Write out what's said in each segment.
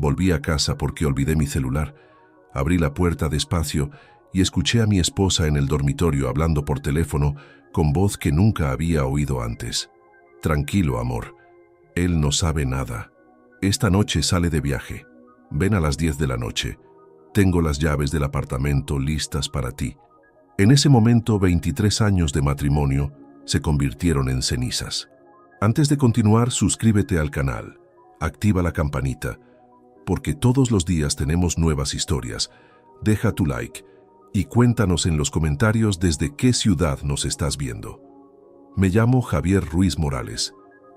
Volví a casa porque olvidé mi celular. Abrí la puerta despacio y escuché a mi esposa en el dormitorio hablando por teléfono con voz que nunca había oído antes. Tranquilo, amor. Él no sabe nada. Esta noche sale de viaje. Ven a las 10 de la noche. Tengo las llaves del apartamento listas para ti. En ese momento, 23 años de matrimonio se convirtieron en cenizas. Antes de continuar, suscríbete al canal. Activa la campanita, porque todos los días tenemos nuevas historias. Deja tu like y cuéntanos en los comentarios desde qué ciudad nos estás viendo. Me llamo Javier Ruiz Morales.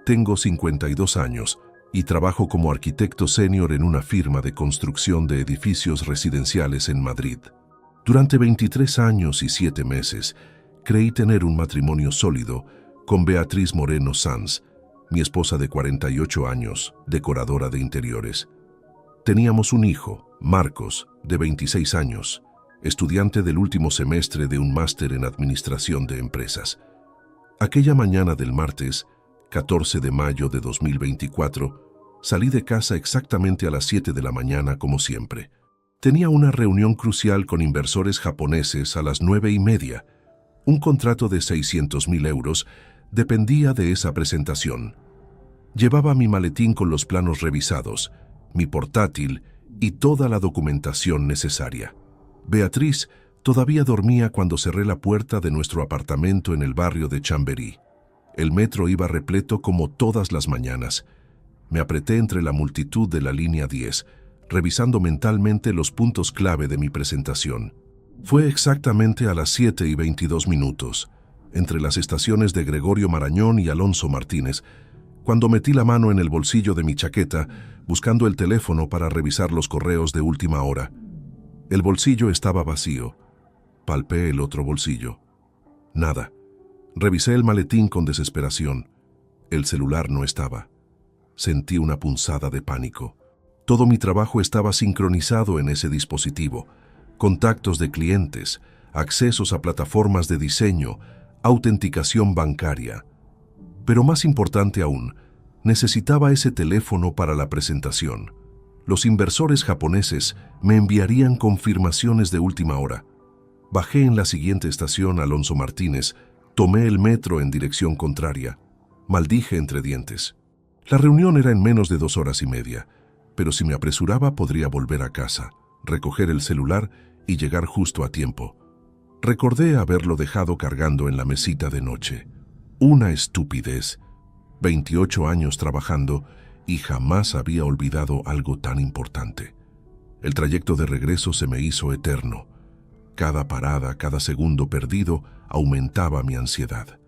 Tengo 52 años y trabajo como arquitecto senior en una firma de construcción de edificios residenciales en Madrid. Durante 23 años y 7 meses, creí tener un matrimonio sólido con Beatriz Moreno Sanz, mi esposa de 48 años, decoradora de interiores. Teníamos un hijo, Marcos, de 26 años, estudiante del último semestre de un máster en Administración de Empresas. Aquella mañana del martes, 14 de mayo de 2024, salí de casa exactamente a las 7 de la mañana como siempre. Tenía una reunión crucial con inversores japoneses a las 9:30. Un contrato de 600.000 euros dependía de esa presentación. Llevaba mi maletín con los planos revisados, mi portátil y toda la documentación necesaria. Beatriz todavía dormía cuando cerré la puerta de nuestro apartamento en el barrio de Chamberí. El metro iba repleto como todas las mañanas. Me apreté entre la multitud de la línea 10, revisando mentalmente los puntos clave de mi presentación. Fue exactamente a las 7:22, entre las estaciones de Gregorio Marañón y Alonso Martínez, cuando metí la mano en el bolsillo de mi chaqueta, buscando el teléfono para revisar los correos de última hora. El bolsillo estaba vacío. Palpé el otro bolsillo. Nada. Revisé el maletín con desesperación. El celular no estaba. Sentí una punzada de pánico. Todo mi trabajo estaba sincronizado en ese dispositivo. Contactos de clientes, accesos a plataformas de diseño, autenticación bancaria. Pero más importante aún, necesitaba ese teléfono para la presentación. Los inversores japoneses me enviarían confirmaciones de última hora. Bajé en la siguiente estación Alonso Martínez, tomé el metro en dirección contraria. Maldije entre dientes. La reunión era en menos de 2 horas y media, pero si me apresuraba podría volver a casa, recoger el celular y llegar justo a tiempo. Recordé haberlo dejado cargando en la mesita de noche. Una estupidez. 28 años trabajando y jamás había olvidado algo tan importante. El trayecto de regreso se me hizo eterno. Cada parada, cada segundo perdido aumentaba mi ansiedad.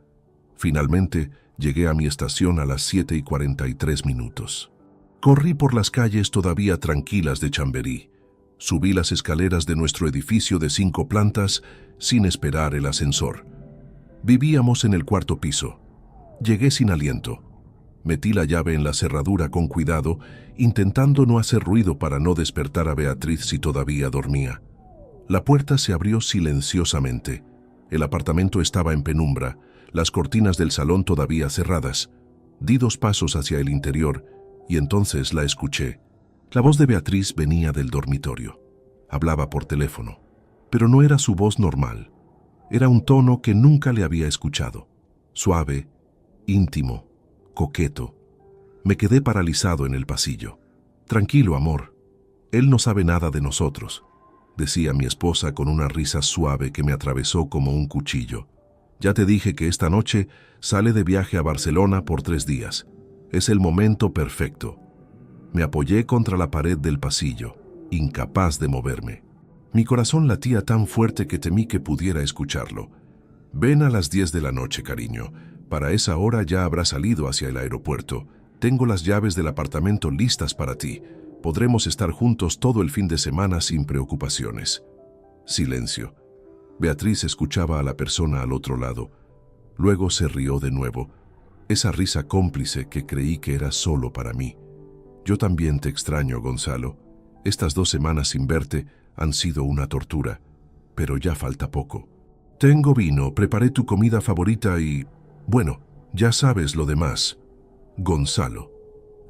Finalmente, llegué a mi estación a las 7:43. Corrí por las calles todavía tranquilas de Chamberí. Subí las escaleras de nuestro edificio de 5 plantas sin esperar el ascensor. Vivíamos en el 4º piso. Llegué sin aliento. Metí la llave en la cerradura con cuidado, intentando no hacer ruido para no despertar a Beatriz si todavía dormía. La puerta se abrió silenciosamente. El apartamento estaba en penumbra, las cortinas del salón todavía cerradas. Di 2 pasos hacia el interior y entonces la escuché. La voz de Beatriz venía del dormitorio. Hablaba por teléfono, pero no era su voz normal. Era un tono que nunca le había escuchado. Suave, íntimo, coqueto. Me quedé paralizado en el pasillo. Tranquilo, amor. Él no sabe nada de nosotros, decía mi esposa con una risa suave que me atravesó como un cuchillo. Ya te dije que esta noche sale de viaje a Barcelona por 3 días. Es el momento perfecto. Me apoyé contra la pared del pasillo, incapaz de moverme. Mi corazón latía tan fuerte que temí que pudiera escucharlo. Ven a las 10 de la noche, cariño. Para esa hora ya habrá salido hacia el aeropuerto. Tengo las llaves del apartamento listas para ti. Podremos estar juntos todo el fin de semana sin preocupaciones. Silencio. Beatriz escuchaba a la persona al otro lado. Luego se rió de nuevo. Esa risa cómplice que creí que era solo para mí. Yo también te extraño, Gonzalo. Estas 2 semanas sin verte han sido una tortura, pero ya falta poco. Tengo vino, preparé tu comida favorita y... bueno, ya sabes lo demás. Gonzalo.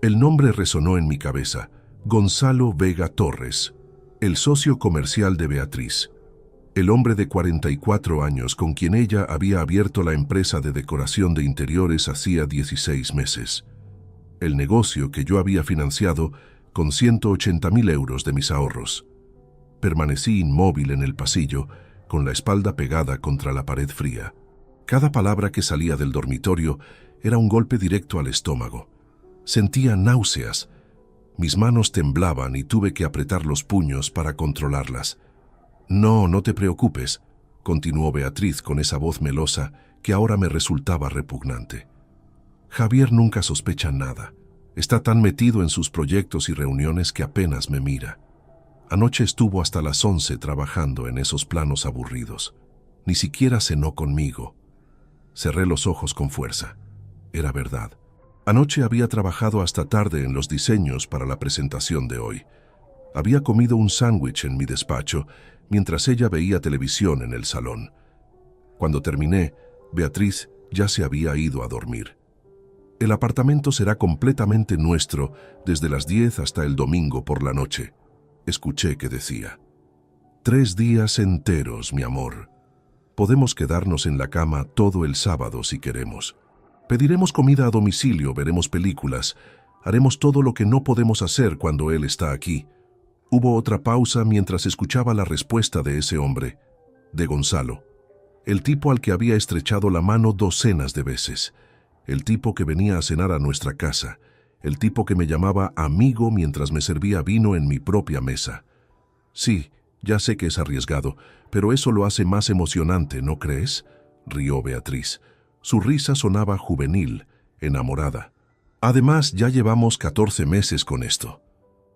El nombre resonó en mi cabeza, Gonzalo Vega Torres, el socio comercial de Beatriz, el hombre de 44 años con quien ella había abierto la empresa de decoración de interiores hacía 16 meses. El negocio que yo había financiado con 180.000 euros de mis ahorros. Permanecí inmóvil en el pasillo, con la espalda pegada contra la pared fría. Cada palabra que salía del dormitorio era un golpe directo al estómago. Sentía náuseas. Mis manos temblaban y tuve que apretar los puños para controlarlas. No, no te preocupes, continuó Beatriz con esa voz melosa que ahora me resultaba repugnante. Javier nunca sospecha nada. Está tan metido en sus proyectos y reuniones que apenas me mira. Anoche estuvo hasta las 11 trabajando en esos planos aburridos. Ni siquiera cenó conmigo. Cerré los ojos con fuerza. Era verdad. Anoche había trabajado hasta tarde en los diseños para la presentación de hoy. Había comido un sándwich en mi despacho mientras ella veía televisión en el salón. Cuando terminé, Beatriz ya se había ido a dormir. El apartamento será completamente nuestro desde las 10 hasta el domingo por la noche. Escuché que decía: 3 días enteros, mi amor. Podemos quedarnos en la cama todo el sábado si queremos. Pediremos comida a domicilio, veremos películas, haremos todo lo que no podemos hacer cuando él está aquí. Hubo otra pausa mientras escuchaba la respuesta de ese hombre, de Gonzalo, el tipo al que había estrechado la mano docenas de veces, el tipo que venía a cenar a nuestra casa, el tipo que me llamaba amigo mientras me servía vino en mi propia mesa. Sí, ya sé que es arriesgado, pero eso lo hace más emocionante, ¿no crees?, rió Beatriz. Su risa sonaba juvenil, enamorada. Además, ya llevamos 14 meses con esto.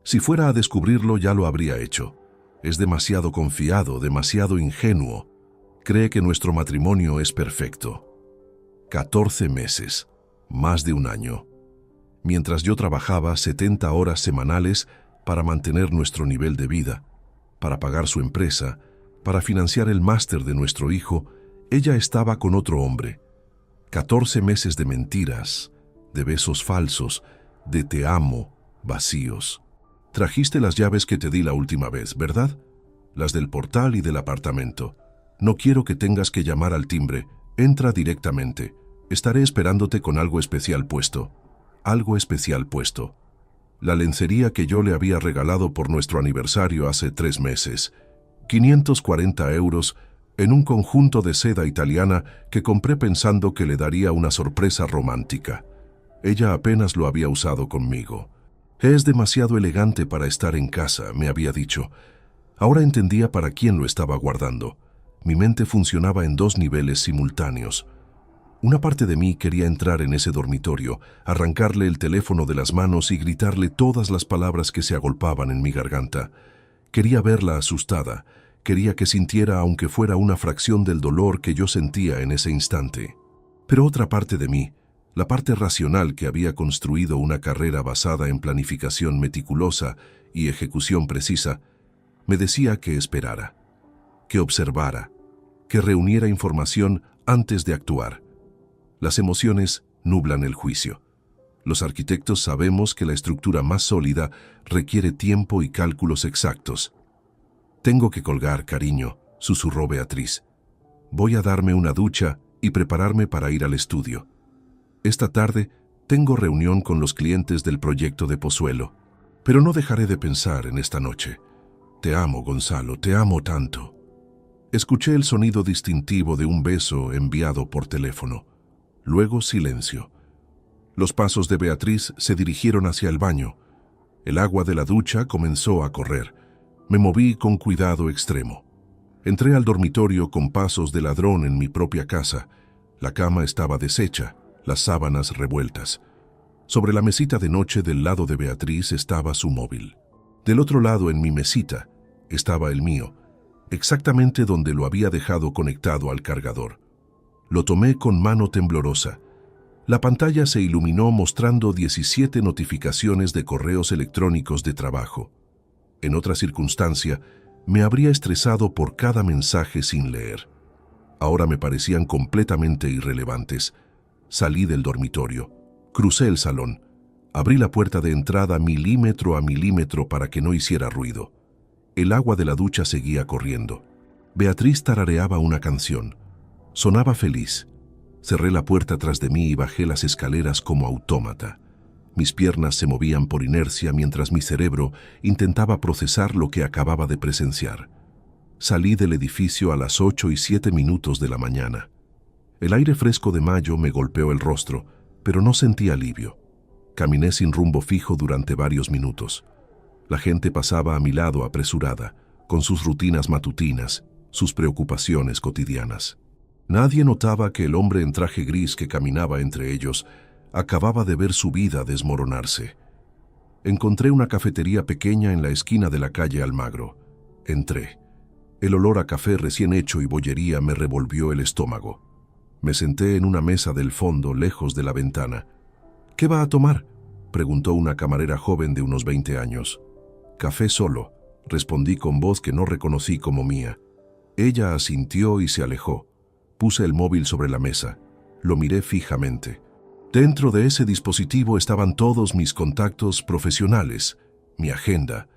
Si fuera a descubrirlo, ya lo habría hecho. Es demasiado confiado, demasiado ingenuo. Cree que nuestro matrimonio es perfecto. 14 meses, más de un año. Mientras yo trabajaba 70 horas semanales para mantener nuestro nivel de vida, para pagar su empresa, para financiar el máster de nuestro hijo, ella estaba con otro hombre. 14 meses de mentiras, de besos falsos, de te amo, vacíos. Trajiste las llaves que te di la última vez, ¿verdad? Las del portal y del apartamento. No quiero que tengas que llamar al timbre. Entra directamente. Estaré esperándote con algo especial puesto. Algo especial puesto. La lencería que yo le había regalado por nuestro aniversario hace 3 meses. 540 euros en un conjunto de seda italiana que compré pensando que le daría una sorpresa romántica. Ella apenas lo había usado conmigo. Es demasiado elegante para estar en casa, me había dicho. Ahora entendía para quién lo estaba guardando. Mi mente funcionaba en 2 niveles simultáneos. Una parte de mí quería entrar en ese dormitorio, arrancarle el teléfono de las manos y gritarle todas las palabras que se agolpaban en mi garganta. Quería verla asustada. Quería que sintiera aunque fuera una fracción del dolor que yo sentía en ese instante. Pero otra parte de mí, la parte racional que había construido una carrera basada en planificación meticulosa y ejecución precisa, me decía que esperara, que observara, que reuniera información antes de actuar. Las emociones nublan el juicio. Los arquitectos sabemos que la estructura más sólida requiere tiempo y cálculos exactos. Tengo que colgar, cariño, susurró Beatriz. Voy a darme una ducha y prepararme para ir al estudio. Esta tarde tengo reunión con los clientes del proyecto de Pozuelo, pero no dejaré de pensar en esta noche. Te amo, Gonzalo, te amo tanto. Escuché el sonido distintivo de un beso enviado por teléfono. Luego silencio. Los pasos de Beatriz se dirigieron hacia el baño. El agua de la ducha comenzó a correr. Me moví con cuidado extremo. Entré al dormitorio con pasos de ladrón en mi propia casa. La cama estaba deshecha, las sábanas revueltas. Sobre la mesita de noche del lado de Beatriz estaba su móvil. Del otro lado, en mi mesita, estaba el mío, exactamente donde lo había dejado conectado al cargador. Lo tomé con mano temblorosa. La pantalla se iluminó mostrando 17 notificaciones de correos electrónicos de trabajo. En otra circunstancia, me habría estresado por cada mensaje sin leer. Ahora me parecían completamente irrelevantes. Salí del dormitorio, crucé el salón, Abrí la puerta de entrada milímetro a milímetro para que no hiciera ruido. El agua de la ducha seguía corriendo. Beatriz tarareaba una canción. Sonaba feliz. Cerré la puerta tras de mí y bajé las escaleras como autómata. Mis piernas se movían por inercia mientras mi cerebro intentaba procesar lo que acababa de presenciar. Salí del edificio a las 8:07 de la mañana. El aire fresco de mayo me golpeó el rostro, pero no sentí alivio. Caminé sin rumbo fijo durante varios minutos. La gente pasaba a mi lado apresurada, con sus rutinas matutinas, sus preocupaciones cotidianas. Nadie notaba que el hombre en traje gris que caminaba entre ellos acababa de ver su vida desmoronarse. Encontré una cafetería pequeña en la esquina de la calle Almagro. Entré. El olor a café recién hecho y bollería me revolvió el estómago. Me senté en una mesa del fondo, lejos de la ventana. «¿Qué va a tomar?», preguntó una camarera joven de unos 20 años. «Café solo», respondí con voz que no reconocí como mía. Ella asintió y se alejó. Puse el móvil sobre la mesa. Lo miré fijamente. Dentro de ese dispositivo estaban todos mis contactos profesionales, mi agenda,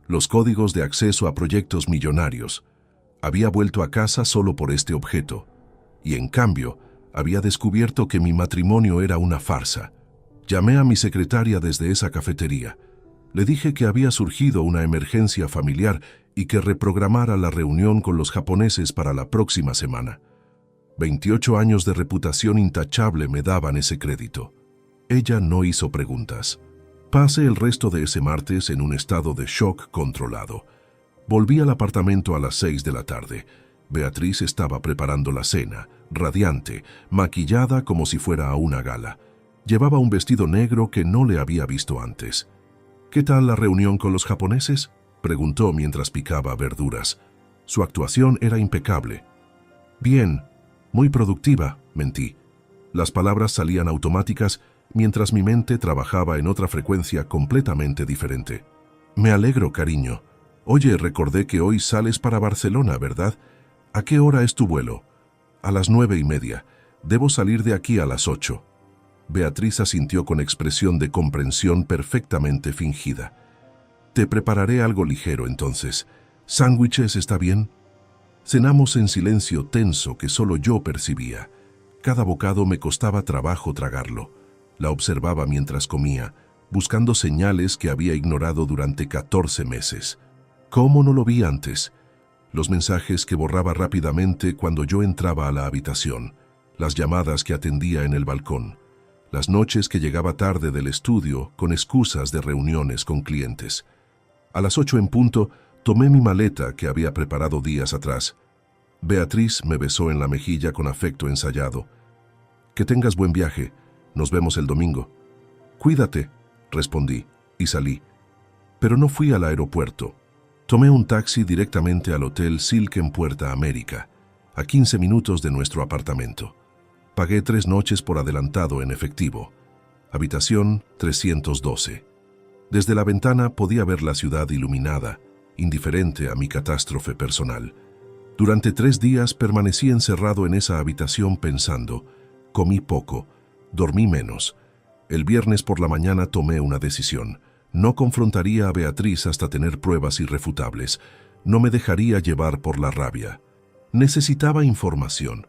los códigos de acceso a proyectos millonarios. Había vuelto a casa solo por este objeto. Y en cambio, había descubierto que mi matrimonio era una farsa. Llamé a mi secretaria desde esa cafetería. Le dije que había surgido una emergencia familiar y que reprogramara la reunión con los japoneses para la próxima semana. 28 años de reputación intachable me daban ese crédito. Ella no hizo preguntas. Pasé el resto de ese martes en un estado de shock controlado. Volví al apartamento a las 6 de la tarde. Beatriz estaba preparando la cena, radiante, maquillada como si fuera a una gala. Llevaba un vestido negro que no le había visto antes. «¿Qué tal la reunión con los japoneses?», preguntó mientras picaba verduras. Su actuación era impecable. «Bien, muy productiva», mentí. Las palabras salían automáticas mientras mi mente trabajaba en otra frecuencia completamente diferente. «Me alegro, cariño. Oye, recordé que hoy sales para Barcelona, ¿verdad? ¿A qué hora es tu vuelo?». «A las 9:30. Debo salir de aquí a las 8». Beatriz asintió con expresión de comprensión perfectamente fingida. «Te prepararé algo ligero entonces. ¿Sándwiches está bien?». Cenamos en silencio tenso que solo yo percibía. Cada bocado me costaba trabajo tragarlo. La observaba mientras comía, buscando señales que había ignorado durante 14 meses. ¿Cómo no lo vi antes? Los mensajes que borraba rápidamente cuando yo entraba a la habitación, las llamadas que atendía en el balcón, las noches que llegaba tarde del estudio con excusas de reuniones con clientes. A las 8 en punto, tomé mi maleta que había preparado días atrás. Beatriz me besó en la mejilla con afecto ensayado. «Que tengas buen viaje. Nos vemos el domingo». «Cuídate», respondí, y salí. Pero no fui al aeropuerto. Tomé un taxi directamente al Hotel Silk en Puerta América, a 15 minutos de nuestro apartamento. Pagué 3 noches por adelantado en efectivo. Habitación 312. Desde la ventana podía ver la ciudad iluminada, indiferente a mi catástrofe personal. Durante 3 días permanecí encerrado en esa habitación pensando. Comí poco, dormí menos. El viernes por la mañana tomé una decisión. No confrontaría a Beatriz hasta tener pruebas irrefutables. No me dejaría llevar por la rabia. Necesitaba información.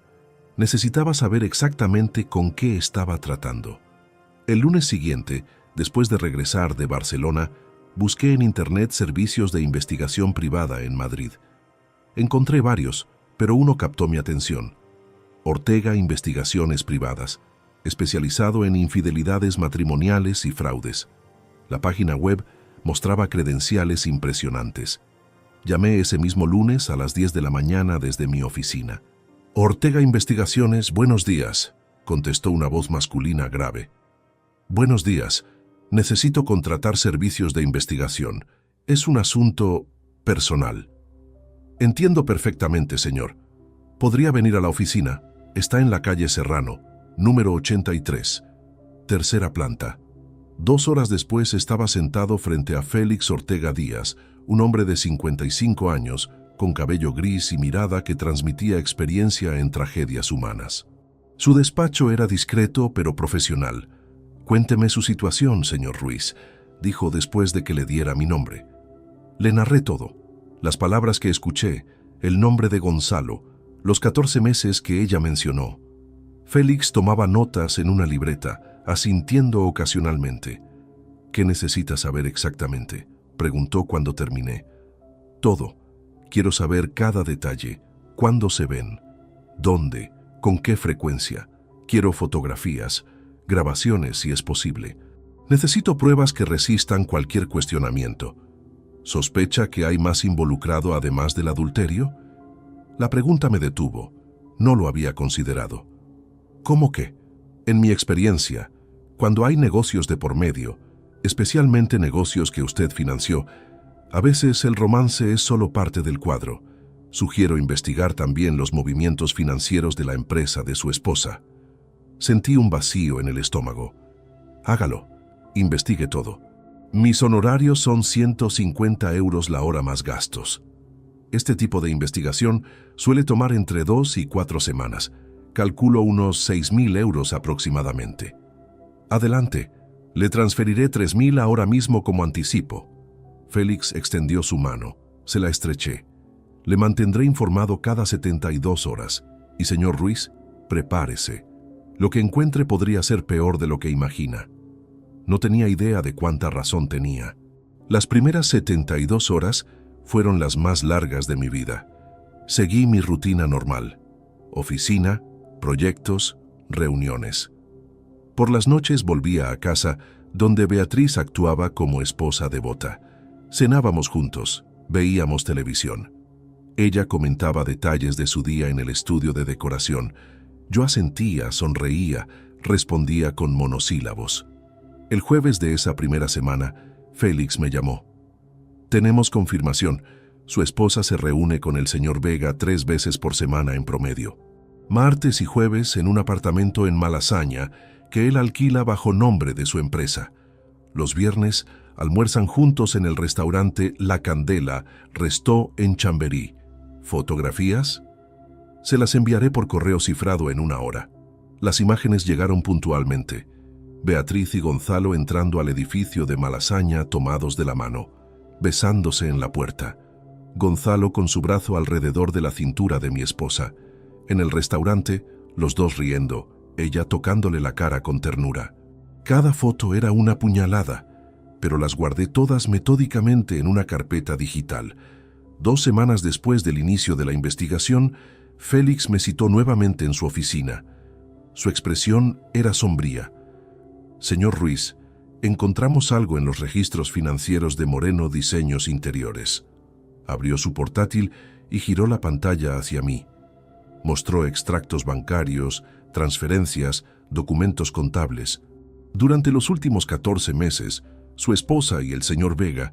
Necesitaba saber exactamente con qué estaba tratando. El lunes siguiente, después de regresar de Barcelona, busqué en Internet servicios de investigación privada en Madrid. Encontré varios, pero uno captó mi atención. Ortega Investigaciones Privadas, especializado en infidelidades matrimoniales y fraudes. La página web mostraba credenciales impresionantes. Llamé ese mismo lunes a las 10 de la mañana desde mi oficina. «Ortega Investigaciones, buenos días», contestó una voz masculina grave. «Buenos días. Necesito contratar servicios de investigación. Es un asunto personal». «Entiendo perfectamente, señor. ¿Podría venir a la oficina? Está en la calle Serrano, número 83, tercera planta». 2 horas después estaba sentado frente a Félix Ortega Díaz, un hombre de 55 años, con cabello gris y mirada que transmitía experiencia en tragedias humanas. Su despacho era discreto pero profesional. Cuénteme su situación, señor Ruiz, dijo después de que le diera mi nombre. Le narré todo, las palabras que escuché, el nombre de Gonzalo, los 14 meses que ella mencionó. Félix tomaba notas en una libreta, asintiendo ocasionalmente. ¿Qué necesita saber exactamente?, preguntó cuando terminé. Todo. Quiero saber cada detalle. ¿Cuándo se ven? ¿Dónde? ¿Con qué frecuencia? Quiero fotografías, grabaciones si es posible. Necesito pruebas que resistan cualquier cuestionamiento. ¿Sospecha que hay más involucrado además del adulterio? La pregunta me detuvo. No lo había considerado. ¿Cómo qué? En mi experiencia, cuando hay negocios de por medio, especialmente negocios que usted financió, a veces el romance es solo parte del cuadro. Sugiero investigar también los movimientos financieros de la empresa de su esposa. Sentí un vacío en el estómago. Hágalo. Investigue todo. Mis honorarios son 150 € la hora más gastos. Este tipo de investigación suele tomar entre 2 y 4 semanas. Calculo unos 6.000 € aproximadamente. Adelante. Le transferiré 3.000 ahora mismo como anticipo. Félix extendió su mano. Se la estreché. Le mantendré informado cada 72 horas. Y señor Ruiz, prepárese. Lo que encuentre podría ser peor de lo que imagina. No tenía idea de cuánta razón tenía. Las primeras 72 horas fueron las más largas de mi vida. Seguí mi rutina normal. Oficina, proyectos, reuniones. Por las noches volvía a casa, donde Beatriz actuaba como esposa devota. Cenábamos juntos, veíamos televisión. Ella comentaba detalles de su día en el estudio de decoración. Yo asentía, sonreía, respondía con monosílabos. El jueves de esa primera semana, Félix me llamó. Tenemos confirmación. Su esposa se reúne con el señor Vega 3 veces por semana en promedio. Martes y jueves en un apartamento en Malasaña que él alquila bajo nombre de su empresa. Los viernes almuerzan juntos en el restaurante La Candela, Restó en Chamberí. ¿Fotografías? Se las enviaré por correo cifrado en 1 hora. Las imágenes llegaron puntualmente. Beatriz y Gonzalo entrando al edificio de Malasaña tomados de la mano, besándose en la puerta. Gonzalo con su brazo alrededor de la cintura de mi esposa. En el restaurante, los dos riendo, ella tocándole la cara con ternura. Cada foto era una puñalada, pero las guardé todas metódicamente en una carpeta digital. 2 semanas después del inicio de la investigación, Félix me citó nuevamente en su oficina. Su expresión era sombría. Señor Ruiz, encontramos algo en los registros financieros de Moreno Diseños Interiores. Abrió su portátil y giró la pantalla hacia mí. Mostró extractos bancarios, transferencias, documentos contables. Durante los últimos 14 meses, su esposa y el señor Vega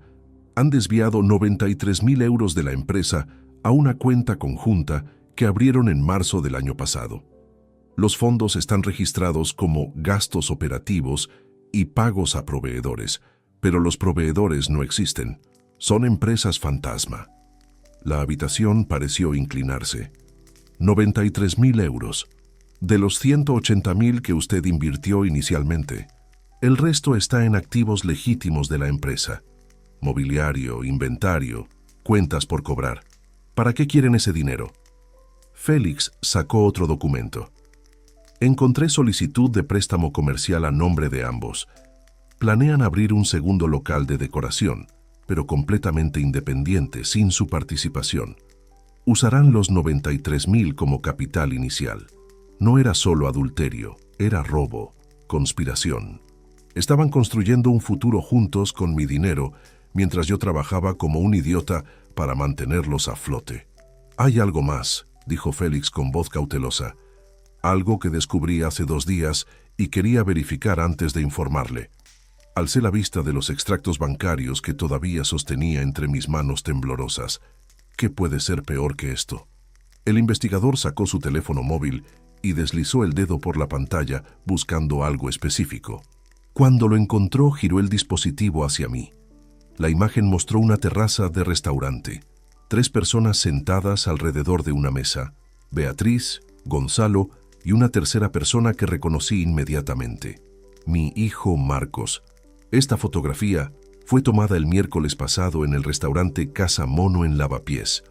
han desviado 93.000 € de la empresa a una cuenta conjunta que abrieron en marzo del año pasado. Los fondos están registrados como gastos operativos y pagos a proveedores, pero los proveedores no existen. Son empresas fantasma. La habitación pareció inclinarse. 93.000 € de los 180.000 que usted invirtió inicialmente. El resto está en activos legítimos de la empresa. Mobiliario, inventario, cuentas por cobrar. ¿Para qué quieren ese dinero? Félix sacó otro documento. Encontré solicitud de préstamo comercial a nombre de ambos. Planean abrir un segundo local de decoración, pero completamente independiente, sin su participación. Usarán los 93.000 como capital inicial. No era solo adulterio, era robo, conspiración. Estaban construyendo un futuro juntos con mi dinero, mientras yo trabajaba como un idiota para mantenerlos a flote. Hay algo más, dijo Félix con voz cautelosa. Algo que descubrí hace 2 días y quería verificar antes de informarle. Alcé la vista de los extractos bancarios que todavía sostenía entre mis manos temblorosas. ¿Qué puede ser peor que esto? El investigador sacó su teléfono móvil y deslizó el dedo por la pantalla buscando algo específico. Cuando lo encontró, giró el dispositivo hacia mí. La imagen mostró una terraza de restaurante. 3 personas sentadas alrededor de una mesa. Beatriz, Gonzalo y una tercera persona que reconocí inmediatamente. Mi hijo Marcos. Esta fotografía fue tomada el miércoles pasado en el restaurante Casa Mono en Lavapiés.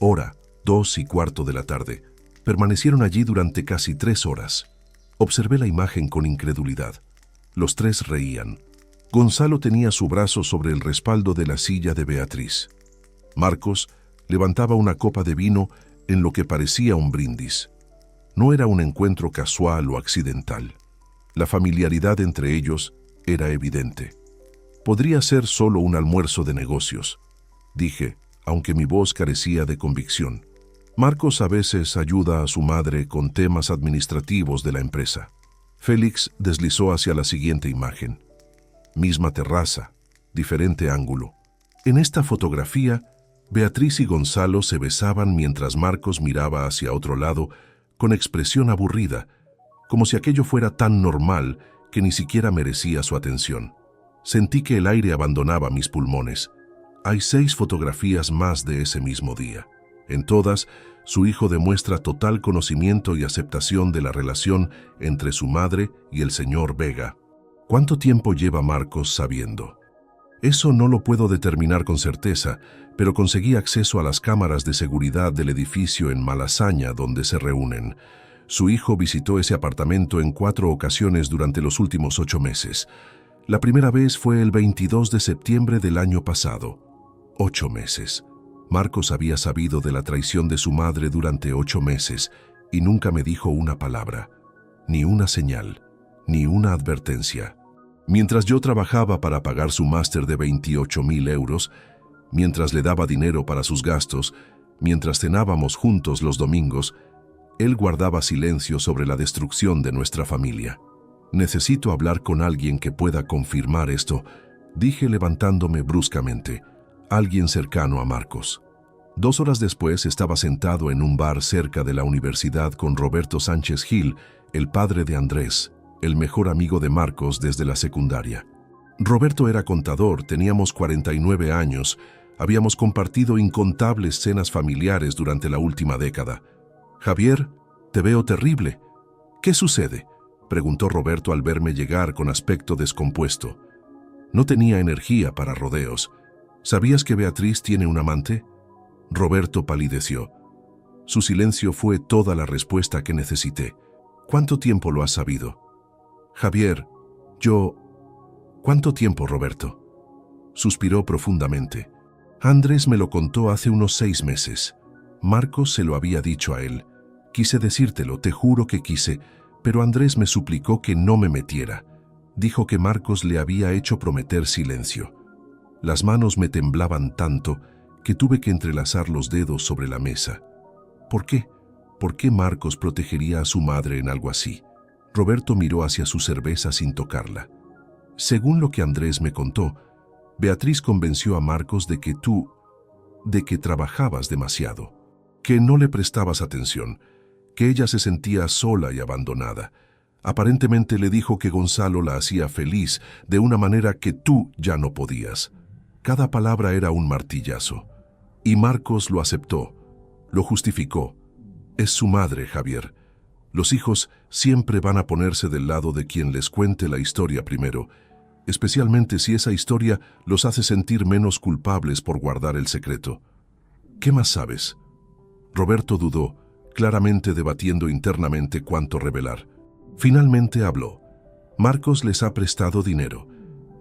Hora, 2:15 de la tarde. Permanecieron allí durante casi 3 horas. Observé la imagen con incredulidad. Los tres reían. Gonzalo tenía su brazo sobre el respaldo de la silla de Beatriz. Marcos levantaba una copa de vino en lo que parecía un brindis. No era un encuentro casual o accidental. La familiaridad entre ellos era evidente. Podría ser solo un almuerzo de negocios, dije, aunque mi voz carecía de convicción. Marcos a veces ayuda a su madre con temas administrativos de la empresa. Félix deslizó hacia la siguiente imagen. Misma terraza, diferente ángulo. En esta fotografía, Beatriz y Gonzalo se besaban mientras Marcos miraba hacia otro lado con expresión aburrida, como si aquello fuera tan normal que ni siquiera merecía su atención. Sentí que el aire abandonaba mis pulmones. Hay 6 fotografías más de ese mismo día. En todas, su hijo demuestra total conocimiento y aceptación de la relación entre su madre y el señor Vega. ¿Cuánto tiempo lleva Marcos sabiendo? Eso no lo puedo determinar con certeza, pero conseguí acceso a las cámaras de seguridad del edificio en Malasaña donde se reúnen. Su hijo visitó ese apartamento en 4 ocasiones durante los últimos 8 meses. La primera vez fue el 22 de septiembre del año pasado. 8 meses. Marcos había sabido de la traición de su madre durante 8 meses y nunca me dijo una palabra, ni una señal, ni una advertencia. Mientras yo trabajaba para pagar su máster de 28.000 euros, mientras le daba dinero para sus gastos, mientras cenábamos juntos los domingos, él guardaba silencio sobre la destrucción de nuestra familia. Necesito hablar con alguien que pueda confirmar esto, dije levantándome bruscamente. Alguien cercano a Marcos. 2 horas después estaba sentado en un bar cerca de la universidad con Roberto Sánchez Gil, el padre de Andrés, el mejor amigo de Marcos desde la secundaria. Roberto era contador, teníamos 49 años, habíamos compartido incontables cenas familiares durante la última década. «Javier, te veo terrible. ¿Qué sucede?», preguntó Roberto al verme llegar con aspecto descompuesto. No tenía energía para rodeos. «¿Sabías que Beatriz tiene un amante?». Roberto palideció. Su silencio fue toda la respuesta que necesité. «¿Cuánto tiempo lo has sabido?». «Javier, ¿Cuánto tiempo, Roberto?». Suspiró profundamente. «Andrés me lo contó hace unos 6 meses. Marcos se lo había dicho a él. Quise decírtelo, te juro que quise, pero Andrés me suplicó que no me metiera. Dijo que Marcos le había hecho prometer silencio». Las manos me temblaban tanto que tuve que entrelazar los dedos sobre la mesa. ¿Por qué? ¿Por qué Marcos protegería a su madre en algo así? Roberto miró hacia su cerveza sin tocarla. Según lo que Andrés me contó, Beatriz convenció a Marcos de que trabajabas demasiado, que no le prestabas atención, que ella se sentía sola y abandonada. Aparentemente le dijo que Gonzalo la hacía feliz de una manera que tú ya no podías. Cada palabra era un martillazo. Y Marcos lo aceptó, lo justificó. Es su madre, Javier. Los hijos siempre van a ponerse del lado de quien les cuente la historia primero, especialmente si esa historia los hace sentir menos culpables por guardar el secreto. ¿Qué más sabes? Roberto dudó, claramente debatiendo internamente cuánto revelar. Finalmente habló. Marcos les ha prestado dinero.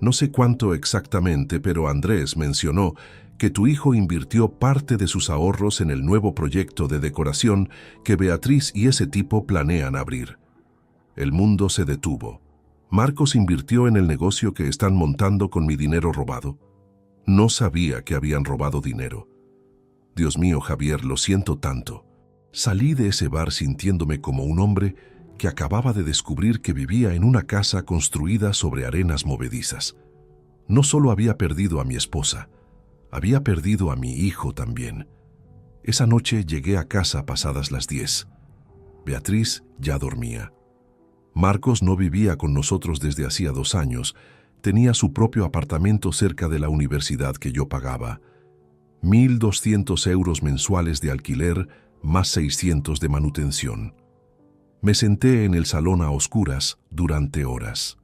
No sé cuánto exactamente, pero Andrés mencionó que tu hijo invirtió parte de sus ahorros en el nuevo proyecto de decoración que Beatriz y ese tipo planean abrir. El mundo se detuvo. Marcos invirtió en el negocio que están montando con mi dinero robado. No sabía que habían robado dinero. Dios mío, Javier, lo siento tanto. Salí de ese bar sintiéndome como un hombre que acababa de descubrir que vivía en una casa construida sobre arenas movedizas. No solo había perdido a mi esposa, había perdido a mi hijo también. Esa noche llegué a casa pasadas las 10. Beatriz ya dormía. Marcos no vivía con nosotros desde hacía 2 años. Tenía su propio apartamento cerca de la universidad que yo pagaba. 1.200 euros mensuales de alquiler más 600 de manutención. Me senté en el salón a oscuras durante horas.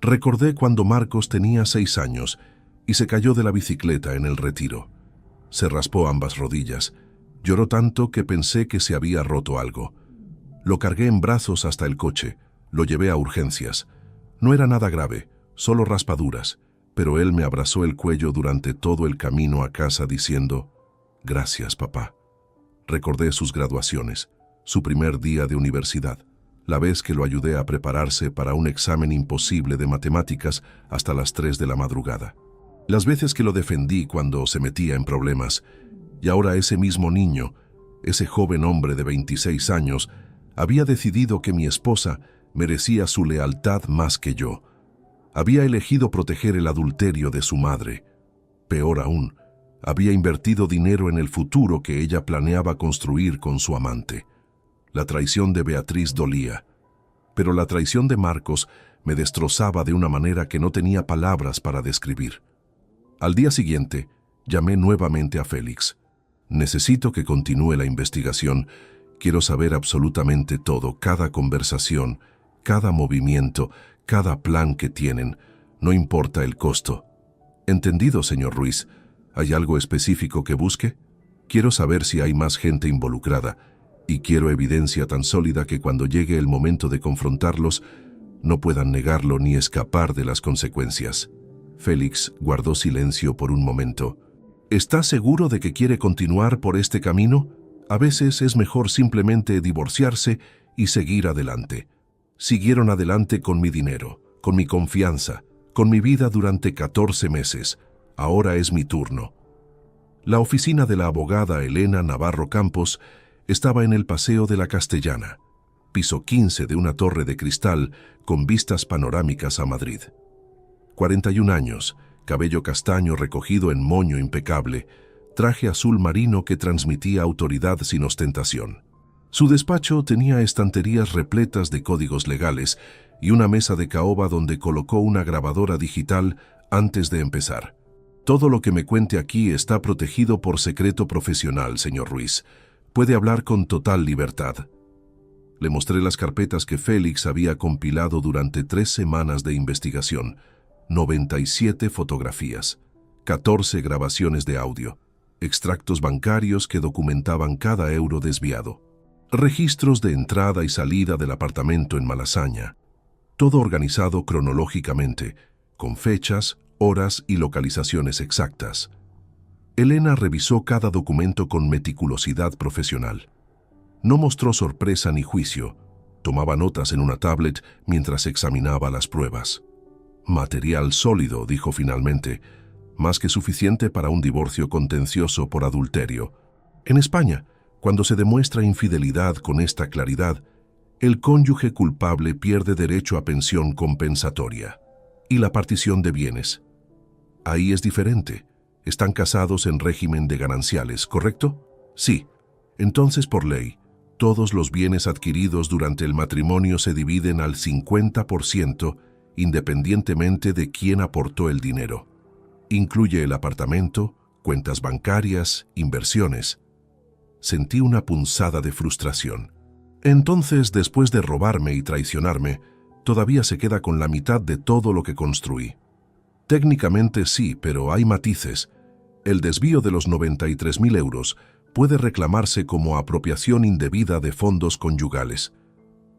Recordé cuando Marcos tenía 6 años y se cayó de la bicicleta en el retiro. Se raspó ambas rodillas. Lloró tanto que pensé que se había roto algo. Lo cargué en brazos hasta el coche. Lo llevé a urgencias. No era nada grave, solo raspaduras, pero él me abrazó el cuello durante todo el camino a casa diciendo: «Gracias, papá». Recordé sus graduaciones, su primer día de universidad, la vez que lo ayudé a prepararse para un examen imposible de matemáticas hasta las 3 de la madrugada. Las veces que lo defendí cuando se metía en problemas, y ahora ese mismo niño, ese joven hombre de 26 años, había decidido que mi esposa merecía su lealtad más que yo. Había elegido proteger el adulterio de su madre. Peor aún, había invertido dinero en el futuro que ella planeaba construir con su amante. La traición de Beatriz dolía, pero la traición de Marcos me destrozaba de una manera que no tenía palabras para describir. Al día siguiente, llamé nuevamente a Félix. «Necesito que continúe la investigación. Quiero saber absolutamente todo, cada conversación, cada movimiento, cada plan que tienen. No importa el costo». «Entendido, señor Ruiz. ¿Hay algo específico que busque? Quiero saber si hay más gente involucrada, y quiero evidencia tan sólida que cuando llegue el momento de confrontarlos, no puedan negarlo ni escapar de las consecuencias». Félix guardó silencio por un momento. «¿Está seguro de que quiere continuar por este camino? A veces es mejor simplemente divorciarse y seguir adelante». Siguieron adelante con mi dinero, con mi confianza, con mi vida durante 14 meses. Ahora es mi turno. La oficina de la abogada Elena Navarro Campos estaba en el Paseo de la Castellana, piso 15 de una torre de cristal con vistas panorámicas a Madrid. 41 años, cabello castaño recogido en moño impecable, traje azul marino que transmitía autoridad sin ostentación. Su despacho tenía estanterías repletas de códigos legales y una mesa de caoba donde colocó una grabadora digital antes de empezar. «Todo lo que me cuente aquí está protegido por secreto profesional, señor Ruiz. Puede hablar con total libertad». Le mostré las carpetas que Félix había compilado durante 3 semanas de investigación, 97 fotografías, 14 grabaciones de audio, extractos bancarios que documentaban cada euro desviado, registros de entrada y salida del apartamento en Malasaña, todo organizado cronológicamente, con fechas, horas y localizaciones exactas. Elena revisó cada documento con meticulosidad profesional. No mostró sorpresa ni juicio, tomaba notas en una tablet mientras examinaba las pruebas. «Material sólido», dijo finalmente, «más que suficiente para un divorcio contencioso por adulterio. En España, cuando se demuestra infidelidad con esta claridad, el cónyuge culpable pierde derecho a pensión compensatoria y la partición de bienes. Ahí es diferente. Están casados en régimen de gananciales, ¿correcto? Sí. Entonces, por ley, todos los bienes adquiridos durante el matrimonio se dividen al 50%, independientemente de quién aportó el dinero. Incluye el apartamento, cuentas bancarias, inversiones». Sentí una punzada de frustración. «Entonces, después de robarme y traicionarme, todavía se queda con la mitad de todo lo que construí». «Técnicamente sí, pero hay matices. El desvío de los 93.000 euros puede reclamarse como apropiación indebida de fondos conyugales.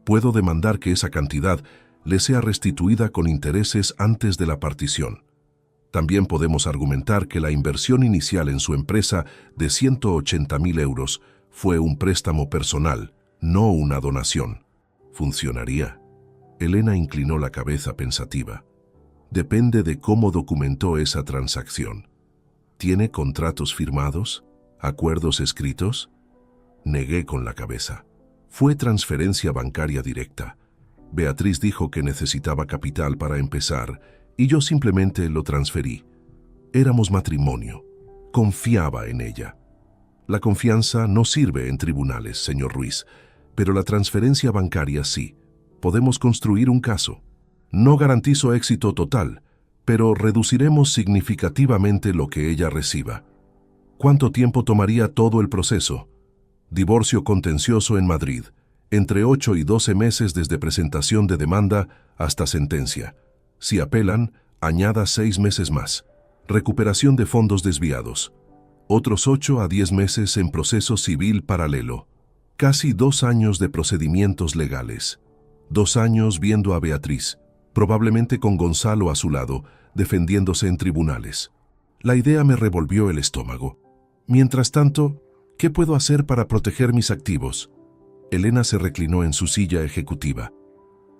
Puedo demandar que esa cantidad le sea restituida con intereses antes de la partición. También podemos argumentar que la inversión inicial en su empresa de 180.000 euros fue un préstamo personal, no una donación. ¿Funcionaría?». Elena inclinó la cabeza pensativa. «Depende de cómo documentó esa transacción. ¿Tiene contratos firmados? ¿Acuerdos escritos?». Negué con la cabeza. «Fue transferencia bancaria directa. Beatriz dijo que necesitaba capital para empezar y yo simplemente lo transferí. Éramos matrimonio. Confiaba en ella. La confianza no sirve en tribunales, señor Ruiz, pero la transferencia bancaria sí. Podemos construir un caso. No garantizo éxito total, pero reduciremos significativamente lo que ella reciba». «¿Cuánto tiempo tomaría todo el proceso?». «Divorcio contencioso en Madrid, entre 8 y 12 meses desde presentación de demanda hasta sentencia. Si apelan, añada 6 meses más. Recuperación de fondos desviados. Otros 8 a 10 meses en proceso civil paralelo. Casi 2 años de procedimientos legales. 2 años viendo a Beatriz, probablemente con Gonzalo a su lado, defendiéndose en tribunales. La idea me revolvió el estómago. Mientras tanto, ¿qué puedo hacer para proteger mis activos? Elena se reclinó en su silla ejecutiva.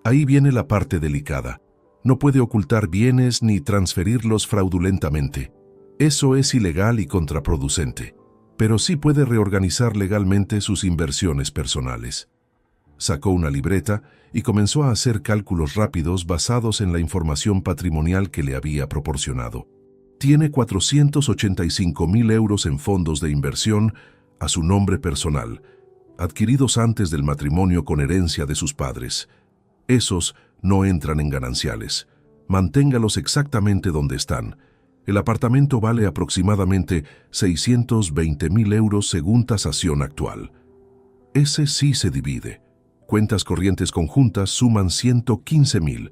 Ahí viene la parte delicada. No puede ocultar bienes ni transferirlos fraudulentamente. Eso es ilegal y contraproducente. Pero sí puede reorganizar legalmente sus inversiones personales. Sacó una libreta y comenzó a hacer cálculos rápidos basados en la información patrimonial que le había proporcionado. Tiene 485.000 euros en fondos de inversión a su nombre personal, adquiridos antes del matrimonio con herencia de sus padres. Esos no entran en gananciales. Manténgalos exactamente donde están. El apartamento vale aproximadamente 620.000 euros según tasación actual. Ese sí se divide. Cuentas corrientes conjuntas suman 115.000.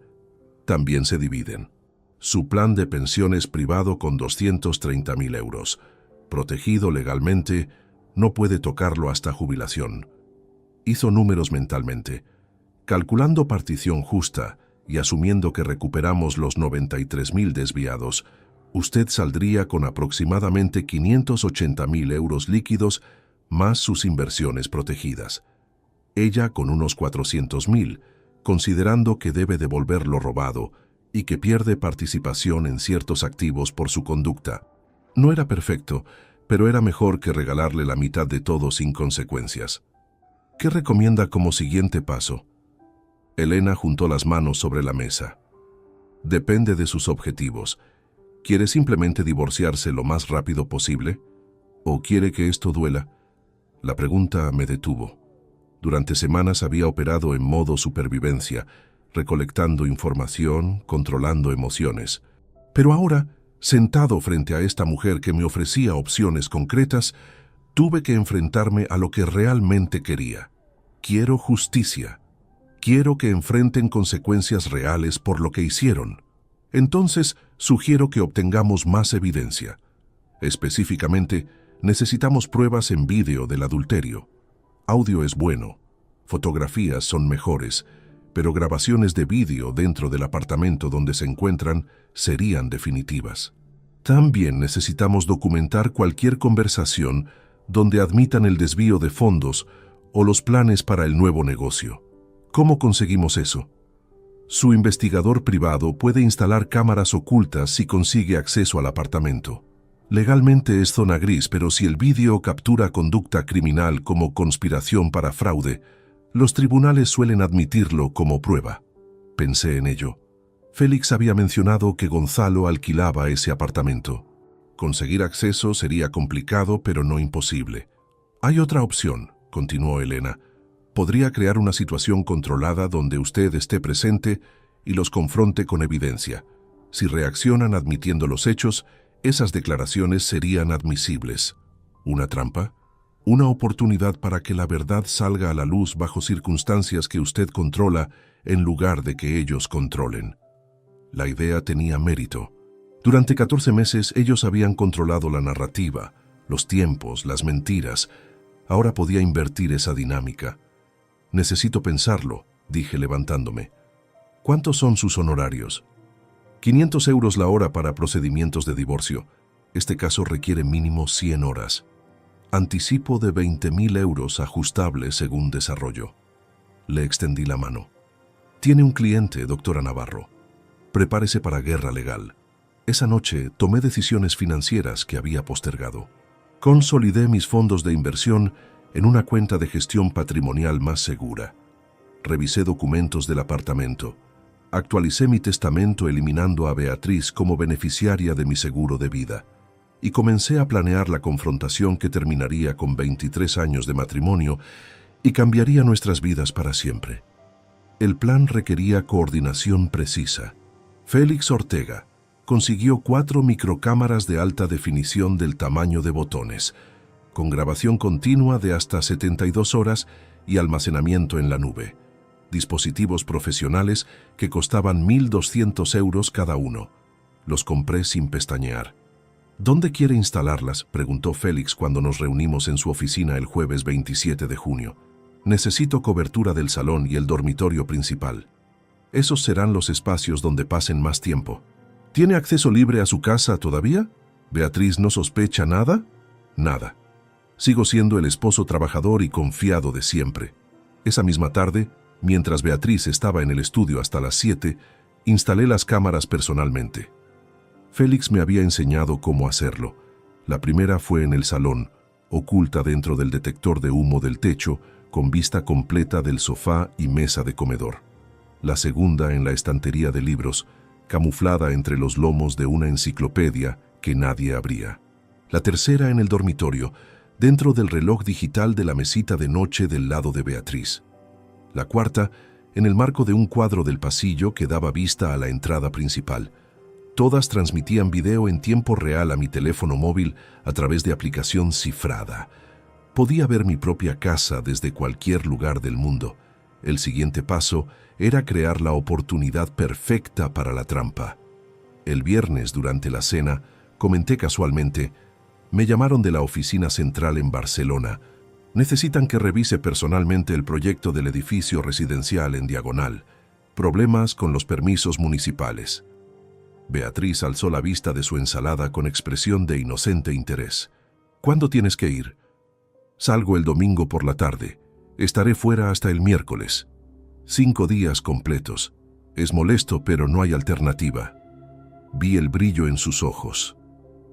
También se dividen. Su plan de pensiones privado con 230.000 euros. Protegido legalmente, no puede tocarlo hasta jubilación. Hizo números mentalmente. Calculando partición justa y asumiendo que recuperamos los 93.000 desviados, usted saldría con aproximadamente 580.000 euros líquidos más sus inversiones protegidas. Ella con unos 400.000, considerando que debe devolver lo robado y que pierde participación en ciertos activos por su conducta. No era perfecto, pero era mejor que regalarle la mitad de todo sin consecuencias. ¿Qué recomienda como siguiente paso? Elena juntó las manos sobre la mesa. Depende de sus objetivos. ¿Quiere simplemente divorciarse lo más rápido posible? ¿O quiere que esto duela? La pregunta me detuvo. Durante semanas había operado en modo supervivencia, recolectando información, controlando emociones. Pero ahora, sentado frente a esta mujer que me ofrecía opciones concretas, tuve que enfrentarme a lo que realmente quería. Quiero justicia. Quiero que enfrenten consecuencias reales por lo que hicieron. Entonces, sugiero que obtengamos más evidencia. Específicamente, necesitamos pruebas en vídeo del adulterio. Audio es bueno, fotografías son mejores, pero grabaciones de vídeo dentro del apartamento donde se encuentran serían definitivas. También necesitamos documentar cualquier conversación donde admitan el desvío de fondos o los planes para el nuevo negocio. ¿Cómo conseguimos eso? Su investigador privado puede instalar cámaras ocultas si consigue acceso al apartamento. Legalmente es zona gris, pero si el vídeo captura conducta criminal como conspiración para fraude, los tribunales suelen admitirlo como prueba. Pensé en ello. Félix había mencionado que Gonzalo alquilaba ese apartamento. Conseguir acceso sería complicado, pero no imposible. Hay otra opción, continuó Elena. Podría crear una situación controlada donde usted esté presente y los confronte con evidencia. Si reaccionan admitiendo los hechos, esas declaraciones serían admisibles. ¿Una trampa? Una oportunidad para que la verdad salga a la luz bajo circunstancias que usted controla en lugar de que ellos controlen. La idea tenía mérito. Durante 14 meses ellos habían controlado la narrativa, los tiempos, las mentiras. Ahora podía invertir esa dinámica. Necesito pensarlo, dije levantándome. ¿Cuántos son sus honorarios? 500 euros la hora para procedimientos de divorcio. Este caso requiere mínimo 100 horas. Anticipo de 20.000 euros ajustable según desarrollo. Le extendí la mano. Tiene un cliente, doctora Navarro. Prepárese para guerra legal. Esa noche tomé decisiones financieras que había postergado. Consolidé mis fondos de inversión en una cuenta de gestión patrimonial más segura. Revisé documentos del apartamento. Actualicé mi testamento eliminando a Beatriz como beneficiaria de mi seguro de vida. Y comencé a planear la confrontación que terminaría con 23 años de matrimonio y cambiaría nuestras vidas para siempre. El plan requería coordinación precisa. Félix Ortega consiguió 4 microcámaras de alta definición del tamaño de botones, con grabación continua de hasta 72 horas y almacenamiento en la nube. dispositivos profesionales que costaban 1.200 euros cada uno. Los compré sin pestañear. ¿Dónde quiere instalarlas?, preguntó Félix cuando nos reunimos en su oficina el jueves 27 de junio. Necesito cobertura del salón y el dormitorio principal. Esos serán los espacios donde pasen más tiempo. ¿Tiene acceso libre a su casa todavía? ¿Beatriz no sospecha nada? Nada. Sigo siendo el esposo trabajador y confiado de siempre. Esa misma tarde, mientras Beatriz estaba en el estudio hasta las 7, instalé las cámaras personalmente. Félix me había enseñado cómo hacerlo. La primera fue en el salón, oculta dentro del detector de humo del techo, con vista completa del sofá y mesa de comedor. La segunda en la estantería de libros, camuflada entre los lomos de una enciclopedia que nadie abría. La tercera en el dormitorio, dentro del reloj digital de la mesita de noche del lado de Beatriz. La cuarta en el marco de un cuadro del pasillo que daba vista a la entrada principal. Todas transmitían video en tiempo real a mi teléfono móvil a través de aplicación cifrada. Podía ver mi propia casa desde cualquier lugar del mundo. El siguiente paso era crear la oportunidad perfecta para la trampa. El viernes, durante la cena, comenté casualmente: me llamaron de la oficina central en Barcelona. Necesitan que revise personalmente el proyecto del edificio residencial en Diagonal. Problemas con los permisos municipales. Beatriz alzó la vista de su ensalada con expresión de inocente interés. ¿Cuándo tienes que ir? Salgo el domingo por la tarde. Estaré fuera hasta el miércoles. 5 días completos. Es molesto, pero no hay alternativa. Vi el brillo en sus ojos.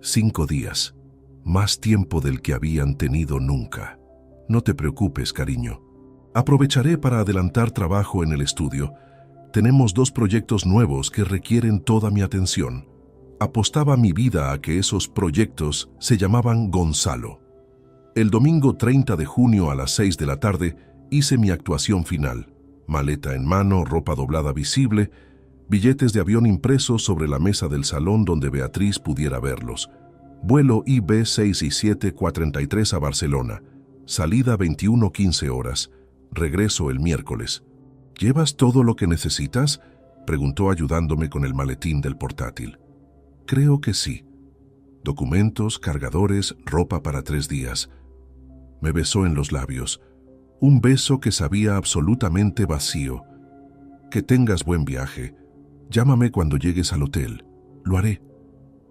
5 días. Más tiempo del que habían tenido nunca. No te preocupes, cariño. Aprovecharé para adelantar trabajo en el estudio. Tenemos 2 proyectos nuevos que requieren toda mi atención. Apostaba mi vida a que esos proyectos se llamaban Gonzalo. El domingo 30 de junio a las 6 de la tarde hice mi actuación final. Maleta en mano, ropa doblada visible, billetes de avión impresos sobre la mesa del salón donde Beatriz pudiera verlos. Vuelo IB 67433 a Barcelona. Salida 21:15 horas. Regreso el miércoles. ¿Llevas todo lo que necesitas?, preguntó ayudándome con el maletín del portátil. Creo que sí. Documentos, cargadores, ropa para 3 días. Me besó en los labios. Un beso que sabía absolutamente vacío. Que tengas buen viaje. Llámame cuando llegues al hotel. Lo haré.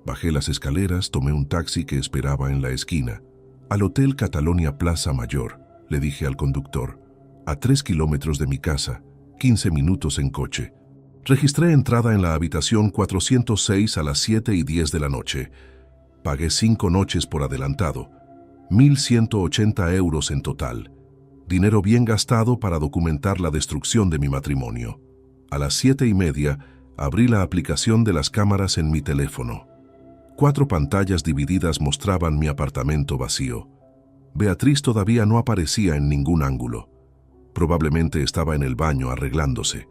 Bajé las escaleras, tomé un taxi que esperaba en la esquina. Al Hotel Catalonia Plaza Mayor, le dije al conductor. A 3 kilómetros de mi casa, 15 minutos en coche. Registré entrada en la habitación 406 a las 7:10 de la noche. Pagué 5 noches por adelantado. 1.180 euros en total. Dinero bien gastado para documentar la destrucción de mi matrimonio. A las 7:30 abrí la aplicación de las cámaras en mi teléfono. 4 pantallas divididas mostraban mi apartamento vacío. Beatriz todavía no aparecía en ningún ángulo. Probablemente estaba en el baño arreglándose.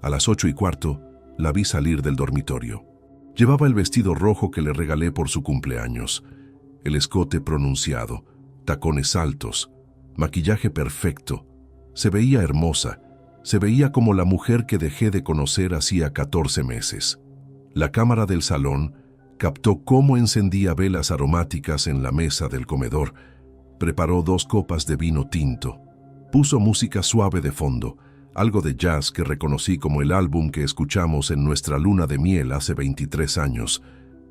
A las 8:15 la vi salir del dormitorio. Llevaba el vestido rojo que le regalé por su cumpleaños. El escote pronunciado, tacones altos, maquillaje perfecto. Se veía hermosa. Se veía como la mujer que dejé de conocer hacía 14 meses. La cámara del salón captó cómo encendía velas aromáticas en la mesa del comedor. Preparó 2 copas de vino tinto. Puso música suave de fondo, algo de jazz que reconocí como el álbum que escuchamos en nuestra luna de miel hace 23 años.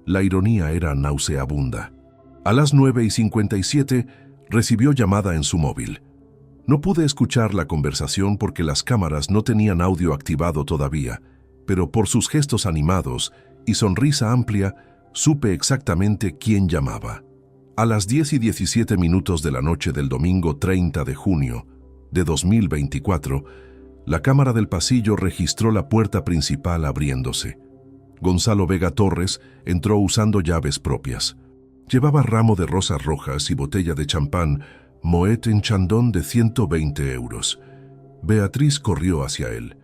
La ironía era nauseabunda. A las 9:57 recibió llamada en su móvil. No pude escuchar la conversación porque las cámaras no tenían audio activado todavía, pero por sus gestos animados y sonrisa amplia, supe exactamente quién llamaba. A las 10:17 de la noche del domingo 30 de junio de 2024, la cámara del pasillo registró la puerta principal abriéndose. Gonzalo Vega Torres entró usando llaves propias. Llevaba ramo de rosas rojas y botella de champán Moet en Chandon de 120 euros. Beatriz corrió hacia él.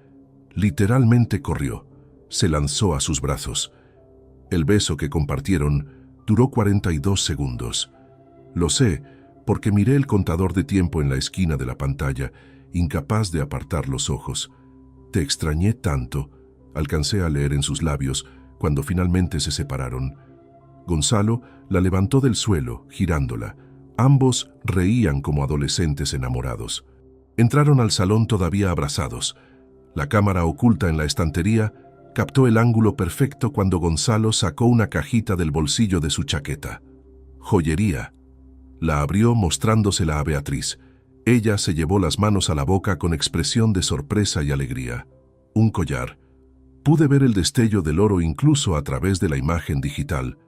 Literalmente corrió. Se lanzó a sus brazos. El beso que compartieron duró 42 segundos. Lo sé porque miré el contador de tiempo en la esquina de la pantalla incapaz de apartar los ojos. «Te extrañé tanto», alcancé a leer en sus labios cuando finalmente se separaron. Gonzalo la levantó del suelo, girándola. Ambos reían como adolescentes enamorados. Entraron al salón todavía abrazados. La cámara oculta en la estantería captó el ángulo perfecto cuando Gonzalo sacó una cajita del bolsillo de su chaqueta. Joyería. La abrió mostrándosela a Beatriz. Ella se llevó las manos a la boca con expresión de sorpresa y alegría. Un collar. Pude ver el destello del oro incluso a través de la imagen digital.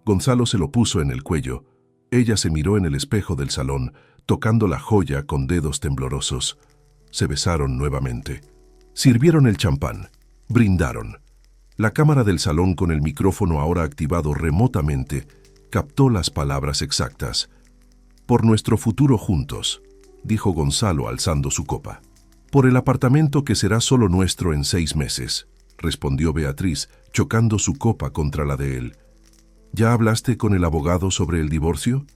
Gonzalo se lo puso en el cuello. Ella se miró en el espejo del salón, tocando la joya con dedos temblorosos. Se besaron nuevamente. Sirvieron el champán. Brindaron. La cámara del salón, con el micrófono ahora activado remotamente, captó las palabras exactas. «Por nuestro futuro juntos», dijo Gonzalo alzando su copa. «Por el apartamento que será solo nuestro en 6 meses», respondió Beatriz, chocando su copa contra la de él. «¿Ya hablaste con el abogado sobre el divorcio?»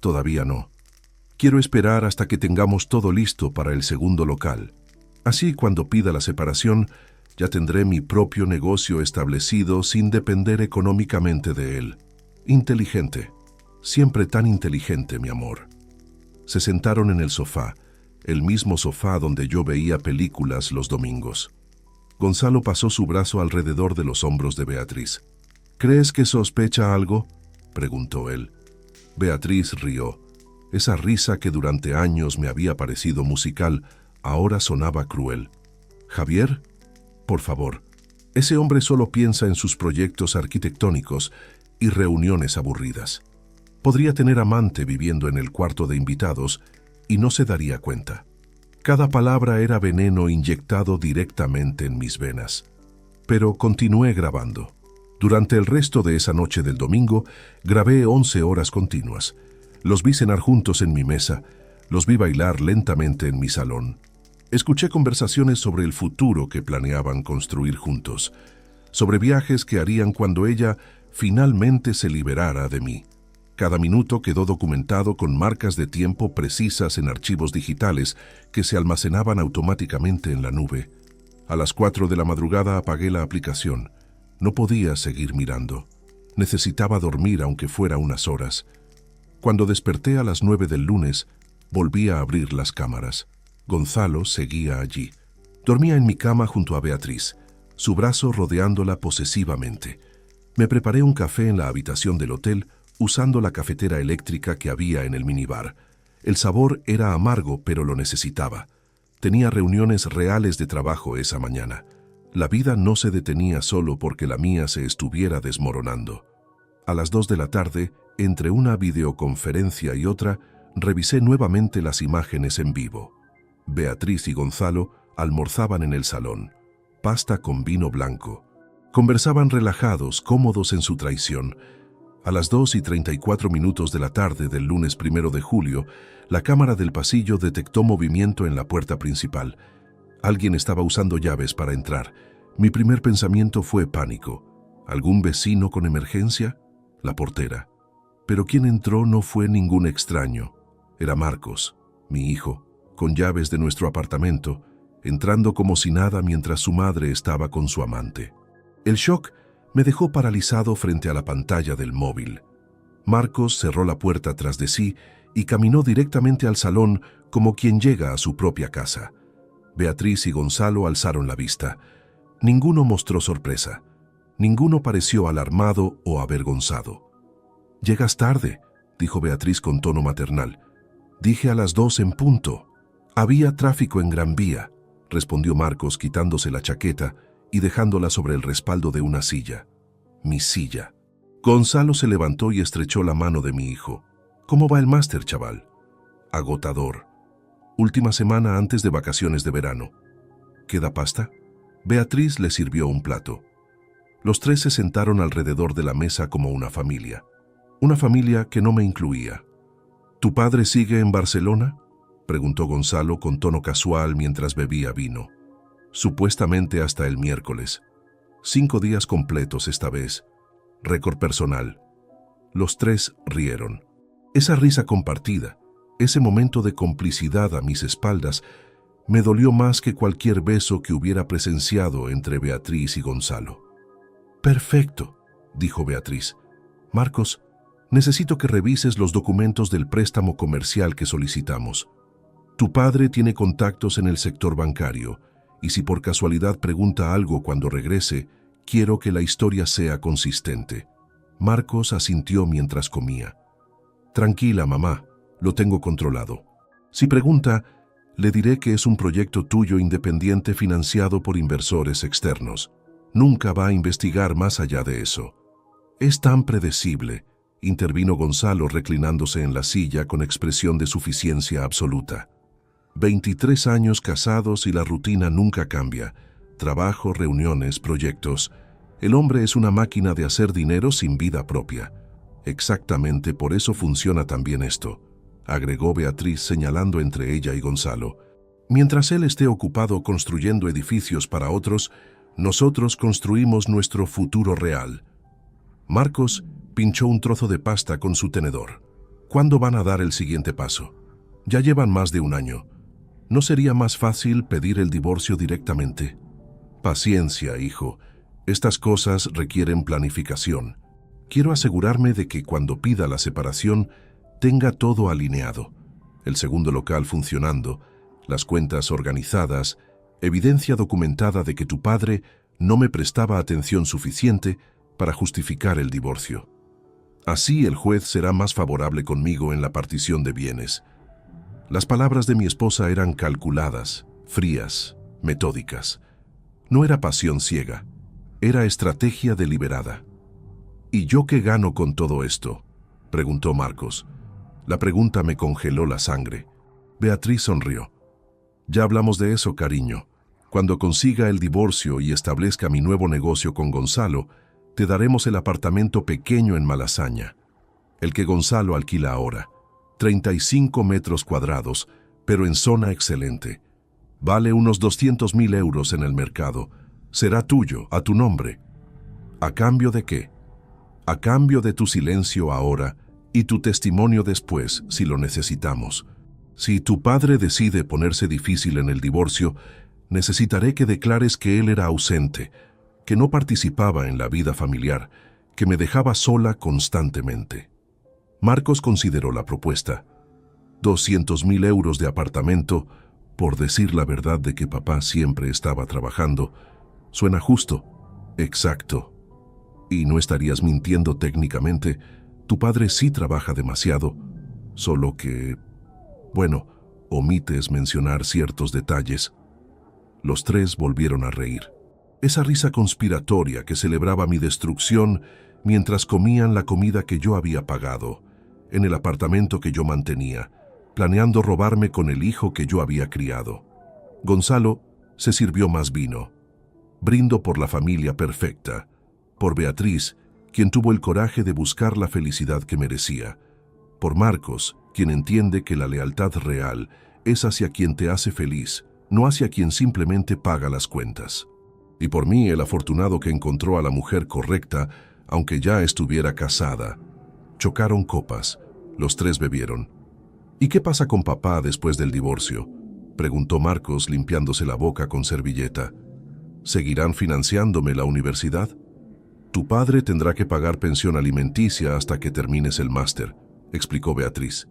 «Todavía no. Quiero esperar hasta que tengamos todo listo para el segundo local. Así, cuando pida la separación, ya tendré mi propio negocio establecido sin depender económicamente de él. Inteligente. Siempre tan inteligente, mi amor». Se sentaron en el sofá, el mismo sofá donde yo veía películas los domingos. Gonzalo pasó su brazo alrededor de los hombros de Beatriz. «¿Crees que sospecha algo?», preguntó él. Beatriz rió. Esa risa que durante años me había parecido musical, ahora sonaba cruel. «Javier, por favor, ese hombre solo piensa en sus proyectos arquitectónicos y reuniones aburridas. Podría tener amante viviendo en el cuarto de invitados y no se daría cuenta». Cada palabra era veneno inyectado directamente en mis venas. Pero continué grabando. Durante el resto de esa noche del domingo, grabé 11 horas continuas. Los vi cenar juntos en mi mesa, los vi bailar lentamente en mi salón. Escuché conversaciones sobre el futuro que planeaban construir juntos, sobre viajes que harían cuando ella finalmente se liberara de mí. Cada minuto quedó documentado con marcas de tiempo precisas en archivos digitales que se almacenaban automáticamente en la nube. A las 4 de la madrugada apagué la aplicación. No podía seguir mirando. Necesitaba dormir aunque fuera unas horas. Cuando desperté a las 9 del lunes, volví a abrir las cámaras. Gonzalo seguía allí. Dormía en mi cama junto a Beatriz, su brazo rodeándola posesivamente. Me preparé un café en la habitación del hotel, usando la cafetera eléctrica que había en el minibar. El sabor era amargo, pero lo necesitaba. Tenía reuniones reales de trabajo esa mañana. La vida no se detenía solo porque la mía se estuviera desmoronando. A las 2 de la tarde, entre una videoconferencia y otra, revisé nuevamente las imágenes en vivo. Beatriz y Gonzalo almorzaban en el salón. Pasta con vino blanco. Conversaban relajados, cómodos en su traición. A las 2:34 de la tarde del lunes 1 de julio, la cámara del pasillo detectó movimiento en la puerta principal. Alguien estaba usando llaves para entrar. Mi primer pensamiento fue pánico. ¿Algún vecino con emergencia? La portera. Pero quien entró no fue ningún extraño. Era Marcos, mi hijo, con llaves de nuestro apartamento, entrando como si nada mientras su madre estaba con su amante. El shock me dejó paralizado frente a la pantalla del móvil. Marcos cerró la puerta tras de sí y caminó directamente al salón como quien llega a su propia casa. Beatriz y Gonzalo alzaron la vista. Ninguno mostró sorpresa. Ninguno pareció alarmado o avergonzado. «Llegas tarde», dijo Beatriz con tono maternal. «Dije a las 2 en punto». «Había tráfico en Gran Vía», respondió Marcos quitándose la chaqueta y dejándola sobre el respaldo de una silla. Mi silla. Gonzalo se levantó y estrechó la mano de mi hijo. «¿Cómo va el máster, chaval?» «Agotador. Última semana antes de vacaciones de verano». «¿Queda pasta?» Beatriz le sirvió un plato. Los tres se sentaron alrededor de la mesa como una familia. Una familia que no me incluía. «¿Tu padre sigue en Barcelona?», preguntó Gonzalo con tono casual mientras bebía vino. «Supuestamente hasta el miércoles. 5 días completos esta vez. Récord personal». Los tres rieron. Esa risa compartida, ese momento de complicidad a mis espaldas, Me dolió más que cualquier beso que hubiera presenciado entre Beatriz y Gonzalo. «Perfecto», dijo Beatriz. «Marcos, necesito que revises los documentos del préstamo comercial que solicitamos. Tu padre tiene contactos en el sector bancario, y si por casualidad pregunta algo cuando regrese, quiero que la historia sea consistente». Marcos asintió mientras comía. «Tranquila, mamá, lo tengo controlado. Si pregunta, le diré que es un proyecto tuyo independiente financiado por inversores externos. Nunca va a investigar más allá de eso». «Es tan predecible», intervino Gonzalo reclinándose en la silla con expresión de suficiencia absoluta. 23 años casados y la rutina nunca cambia. Trabajo, reuniones, proyectos. El hombre es una máquina de hacer dinero sin vida propia. Exactamente por eso funciona también esto, agregó Beatriz señalando entre ella y Gonzalo. Mientras él esté ocupado construyendo edificios para otros, nosotros construimos nuestro futuro real. Marcos pinchó un trozo de pasta con su tenedor. ¿Cuándo van a dar el siguiente paso? Ya llevan más de un año. ¿No sería más fácil pedir el divorcio directamente? Paciencia, hijo. Estas cosas requieren planificación. Quiero asegurarme de que cuando pida la separación tenga todo alineado. El segundo local funcionando, las cuentas organizadas, evidencia documentada de que tu padre no me prestaba atención suficiente para justificar el divorcio. Así el juez será más favorable conmigo en la partición de bienes. Las palabras de mi esposa eran calculadas, frías, metódicas. No era pasión ciega, era estrategia deliberada. ¿Y yo qué gano con todo esto?, preguntó Marcos. La pregunta me congeló la sangre. Beatriz sonrió. Ya hablamos de eso, cariño. Cuando consiga el divorcio y establezca mi nuevo negocio con Gonzalo, te daremos el apartamento pequeño en Malasaña, el que Gonzalo alquila ahora. 35 metros cuadrados, pero en zona excelente. Vale unos 200.000 euros en el mercado. Será tuyo, a tu nombre. ¿A cambio de qué? A cambio de tu silencio ahora y tu testimonio después, si lo necesitamos. Si tu padre decide ponerse difícil en el divorcio, necesitaré que declares que él era ausente, que no participaba en la vida familiar, que me dejaba sola constantemente. Marcos consideró la propuesta. 200.000 euros de apartamento, por decir la verdad de que papá siempre estaba trabajando. Suena justo, exacto. Y no estarías mintiendo técnicamente. Tu padre sí trabaja demasiado, solo que, bueno, omites mencionar ciertos detalles. Los tres volvieron a reír. Esa risa conspiratoria que celebraba mi destrucción mientras comían la comida que yo había pagado, en el apartamento que yo mantenía, planeando robarme con el hijo que yo había criado. Gonzalo se sirvió más vino. Brindo por la familia perfecta, por Beatriz, quien tuvo el coraje de buscar la felicidad que merecía, por Marcos, quien entiende que la lealtad real es hacia quien te hace feliz, no hacia quien simplemente paga las cuentas. Y por mí, el afortunado que encontró a la mujer correcta, aunque ya estuviera casada. Chocaron copas, los tres bebieron. ¿Y qué pasa con papá después del divorcio?, preguntó Marcos limpiándose la boca con servilleta. ¿Seguirán financiándome la universidad? Tu padre tendrá que pagar pensión alimenticia hasta que termines el máster, explicó Beatriz.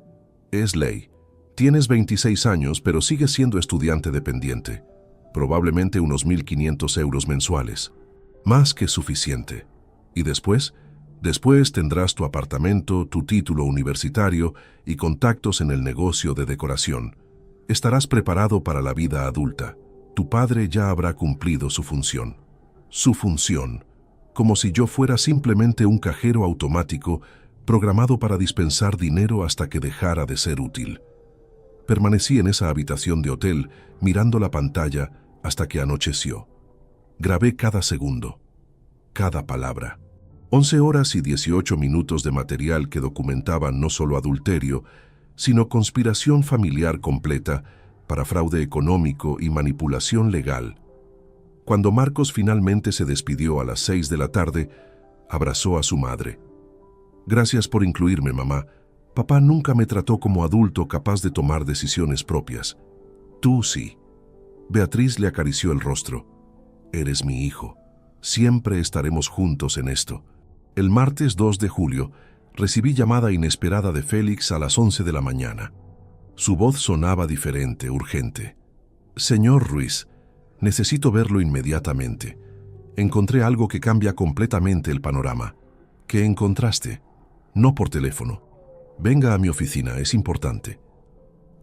Es ley. Tienes 26 años, pero sigues siendo estudiante dependiente. Probablemente unos 1.500 euros mensuales. Más que suficiente. ¿Y después? Después tendrás tu apartamento, tu título universitario y contactos en el negocio de decoración. Estarás preparado para la vida adulta. Tu padre ya habrá cumplido su función. Su función. Como si yo fuera simplemente un cajero automático programado para dispensar dinero hasta que dejara de ser útil. Permanecí en esa habitación de hotel mirando la pantalla hasta que anocheció. Grabé cada segundo, cada palabra. 11 horas y 18 minutos de material que documentaban no solo adulterio, sino conspiración familiar completa para fraude económico y manipulación legal. Cuando Marcos finalmente se despidió a las 6 de la tarde, abrazó a su madre. Gracias por incluirme, mamá. Papá nunca me trató como adulto capaz de tomar decisiones propias. Tú sí. Beatriz le acarició el rostro. Eres mi hijo. Siempre estaremos juntos en esto. El martes 2 de julio, recibí llamada inesperada de Félix a las 11 de la mañana. Su voz sonaba diferente, urgente. Señor Ruiz, necesito verlo inmediatamente. Encontré algo que cambia completamente el panorama. ¿Qué encontraste? No por teléfono. Venga a mi oficina, es importante.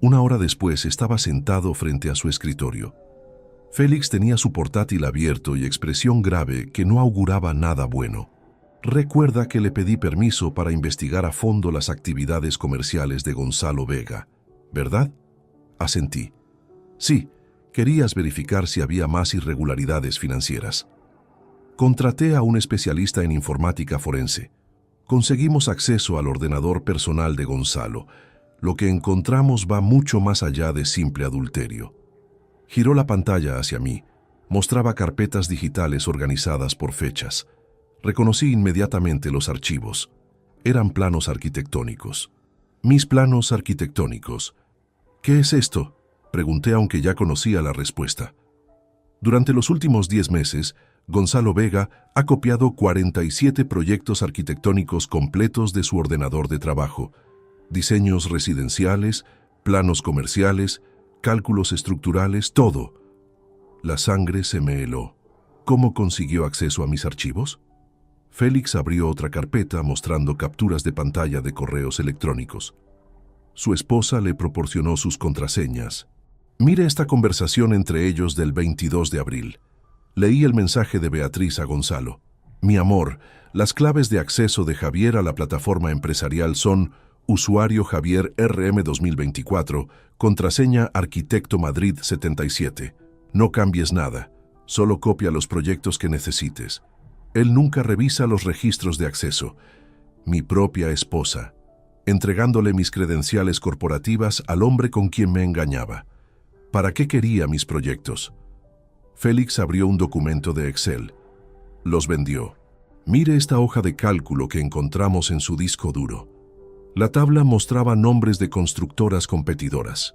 Una hora después estaba sentado frente a su escritorio. Félix tenía su portátil abierto y expresión grave que no auguraba nada bueno. Recuerda que le pedí permiso para investigar a fondo las actividades comerciales de Gonzalo Vega, ¿verdad? Asentí. Sí, querías verificar si había más irregularidades financieras. Contraté a un especialista en informática forense. Conseguimos acceso al ordenador personal de Gonzalo. Lo que encontramos va mucho más allá de simple adulterio. Giró la pantalla hacia mí. Mostraba carpetas digitales organizadas por fechas. Reconocí inmediatamente los archivos. Eran planos arquitectónicos. Mis planos arquitectónicos. ¿Qué es esto?, pregunté aunque ya conocía la respuesta. Durante los últimos 10 meses, Gonzalo Vega ha copiado 47 proyectos arquitectónicos completos de su ordenador de trabajo. Diseños residenciales, planos comerciales, cálculos estructurales, todo. La sangre se me heló. ¿Cómo consiguió acceso a mis archivos? Félix abrió otra carpeta mostrando capturas de pantalla de correos electrónicos. Su esposa le proporcionó sus contraseñas. Mire esta conversación entre ellos del 22 de abril. Leí el mensaje de Beatriz a Gonzalo. Mi amor, las claves de acceso de Javier a la plataforma empresarial son usuario Javier RM 2024, contraseña Arquitecto Madrid 77. No cambies nada, solo copia los proyectos que necesites. Él nunca revisa los registros de acceso. Mi propia esposa, entregándole mis credenciales corporativas al hombre con quien me engañaba. ¿Para qué quería mis proyectos? Félix abrió un documento de Excel. Los vendió. Mire esta hoja de cálculo que encontramos en su disco duro. La tabla mostraba nombres de constructoras competidoras.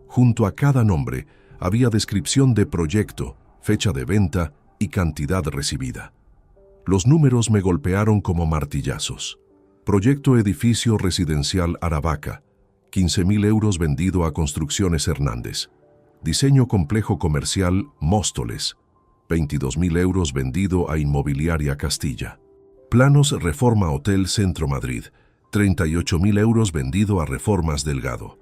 Junto a cada nombre había descripción de proyecto, fecha de venta y cantidad recibida. Los números me golpearon como martillazos. Proyecto edificio residencial Aravaca, 15.000 euros vendido a Construcciones Hernández. Diseño complejo comercial Móstoles, 22.000 euros vendido a Inmobiliaria Castilla. Planos Reforma Hotel Centro Madrid, 38.000 euros vendido a Reformas Delgado.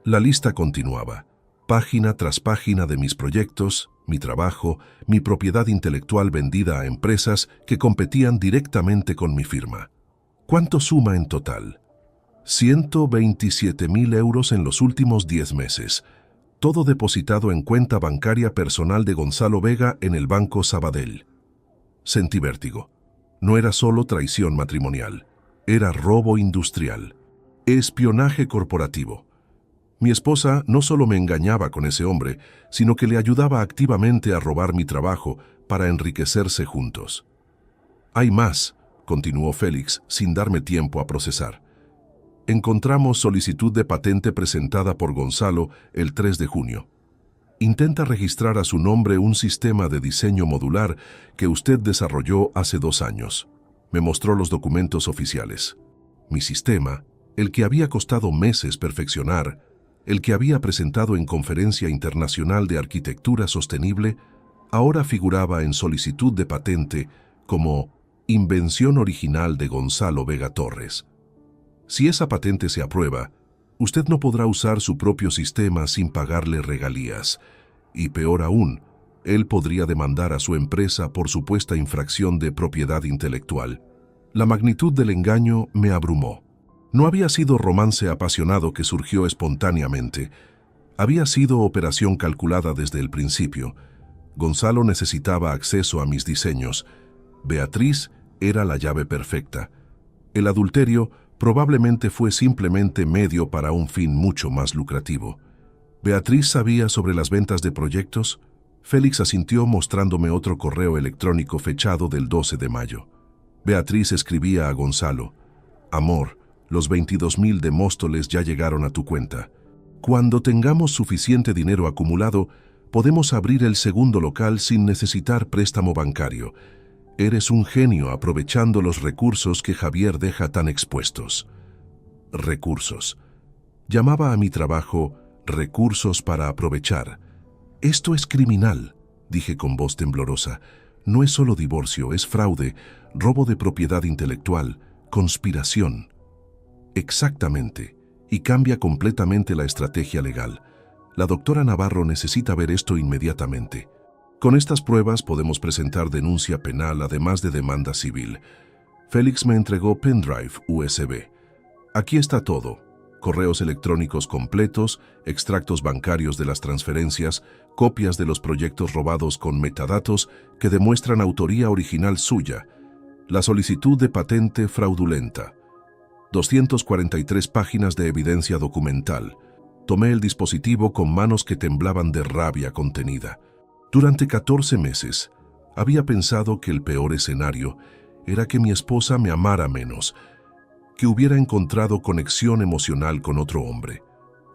La lista continuaba, página tras página de mis proyectos, mi trabajo, mi propiedad intelectual vendida a empresas que competían directamente con mi firma. ¿Cuánto suma en total? 127.000 euros en los últimos 10 meses. Todo depositado en cuenta bancaria personal de Gonzalo Vega en el Banco Sabadell. Sentí vértigo. No era solo traición matrimonial, era robo industrial, espionaje corporativo. Mi esposa no solo me engañaba con ese hombre, sino que le ayudaba activamente a robar mi trabajo para enriquecerse juntos. Hay más, continuó Félix sin darme tiempo a procesar. Encontramos solicitud de patente presentada por Gonzalo el 3 de junio. Intenta registrar a su nombre un sistema de diseño modular que usted desarrolló hace 2 años. Me mostró los documentos oficiales. Mi sistema, el que había costado meses perfeccionar, el que había presentado en Conferencia Internacional de Arquitectura Sostenible, ahora figuraba en solicitud de patente como invención original de Gonzalo Vega Torres. Si esa patente se aprueba, usted no podrá usar su propio sistema sin pagarle regalías. Y peor aún, él podría demandar a su empresa por supuesta infracción de propiedad intelectual. La magnitud del engaño me abrumó. No había sido romance apasionado que surgió espontáneamente. Había sido operación calculada desde el principio. Gonzalo necesitaba acceso a mis diseños. Beatriz era la llave perfecta. El adulterio probablemente fue simplemente medio para un fin mucho más lucrativo. ¿Beatriz sabía sobre las ventas de proyectos? Félix asintió mostrándome otro correo electrónico fechado del 12 de mayo. Beatriz escribía a Gonzalo: Amor, los 22.000 de Móstoles ya llegaron a tu cuenta. Cuando tengamos suficiente dinero acumulado, Podemos abrir el segundo local sin necesitar préstamo bancario. Eres un genio aprovechando los recursos que Javier deja tan expuestos. Recursos. Llamaba a mi trabajo recursos para aprovechar. Esto es criminal, dije con voz temblorosa. No es solo divorcio, es fraude, robo de propiedad intelectual, conspiración. Exactamente, y cambia completamente la estrategia legal. La doctora Navarro necesita ver esto inmediatamente. Con estas pruebas podemos presentar denuncia penal además de demanda civil. Félix me entregó pendrive USB. Aquí está todo. Correos electrónicos completos, extractos bancarios de las transferencias, copias de los proyectos robados con metadatos que demuestran autoría original suya, la solicitud de patente fraudulenta, 243 páginas de evidencia documental. Tomé el dispositivo con manos que temblaban de rabia contenida. Durante 14 meses, había pensado que el peor escenario era que mi esposa me amara menos, que hubiera encontrado conexión emocional con otro hombre.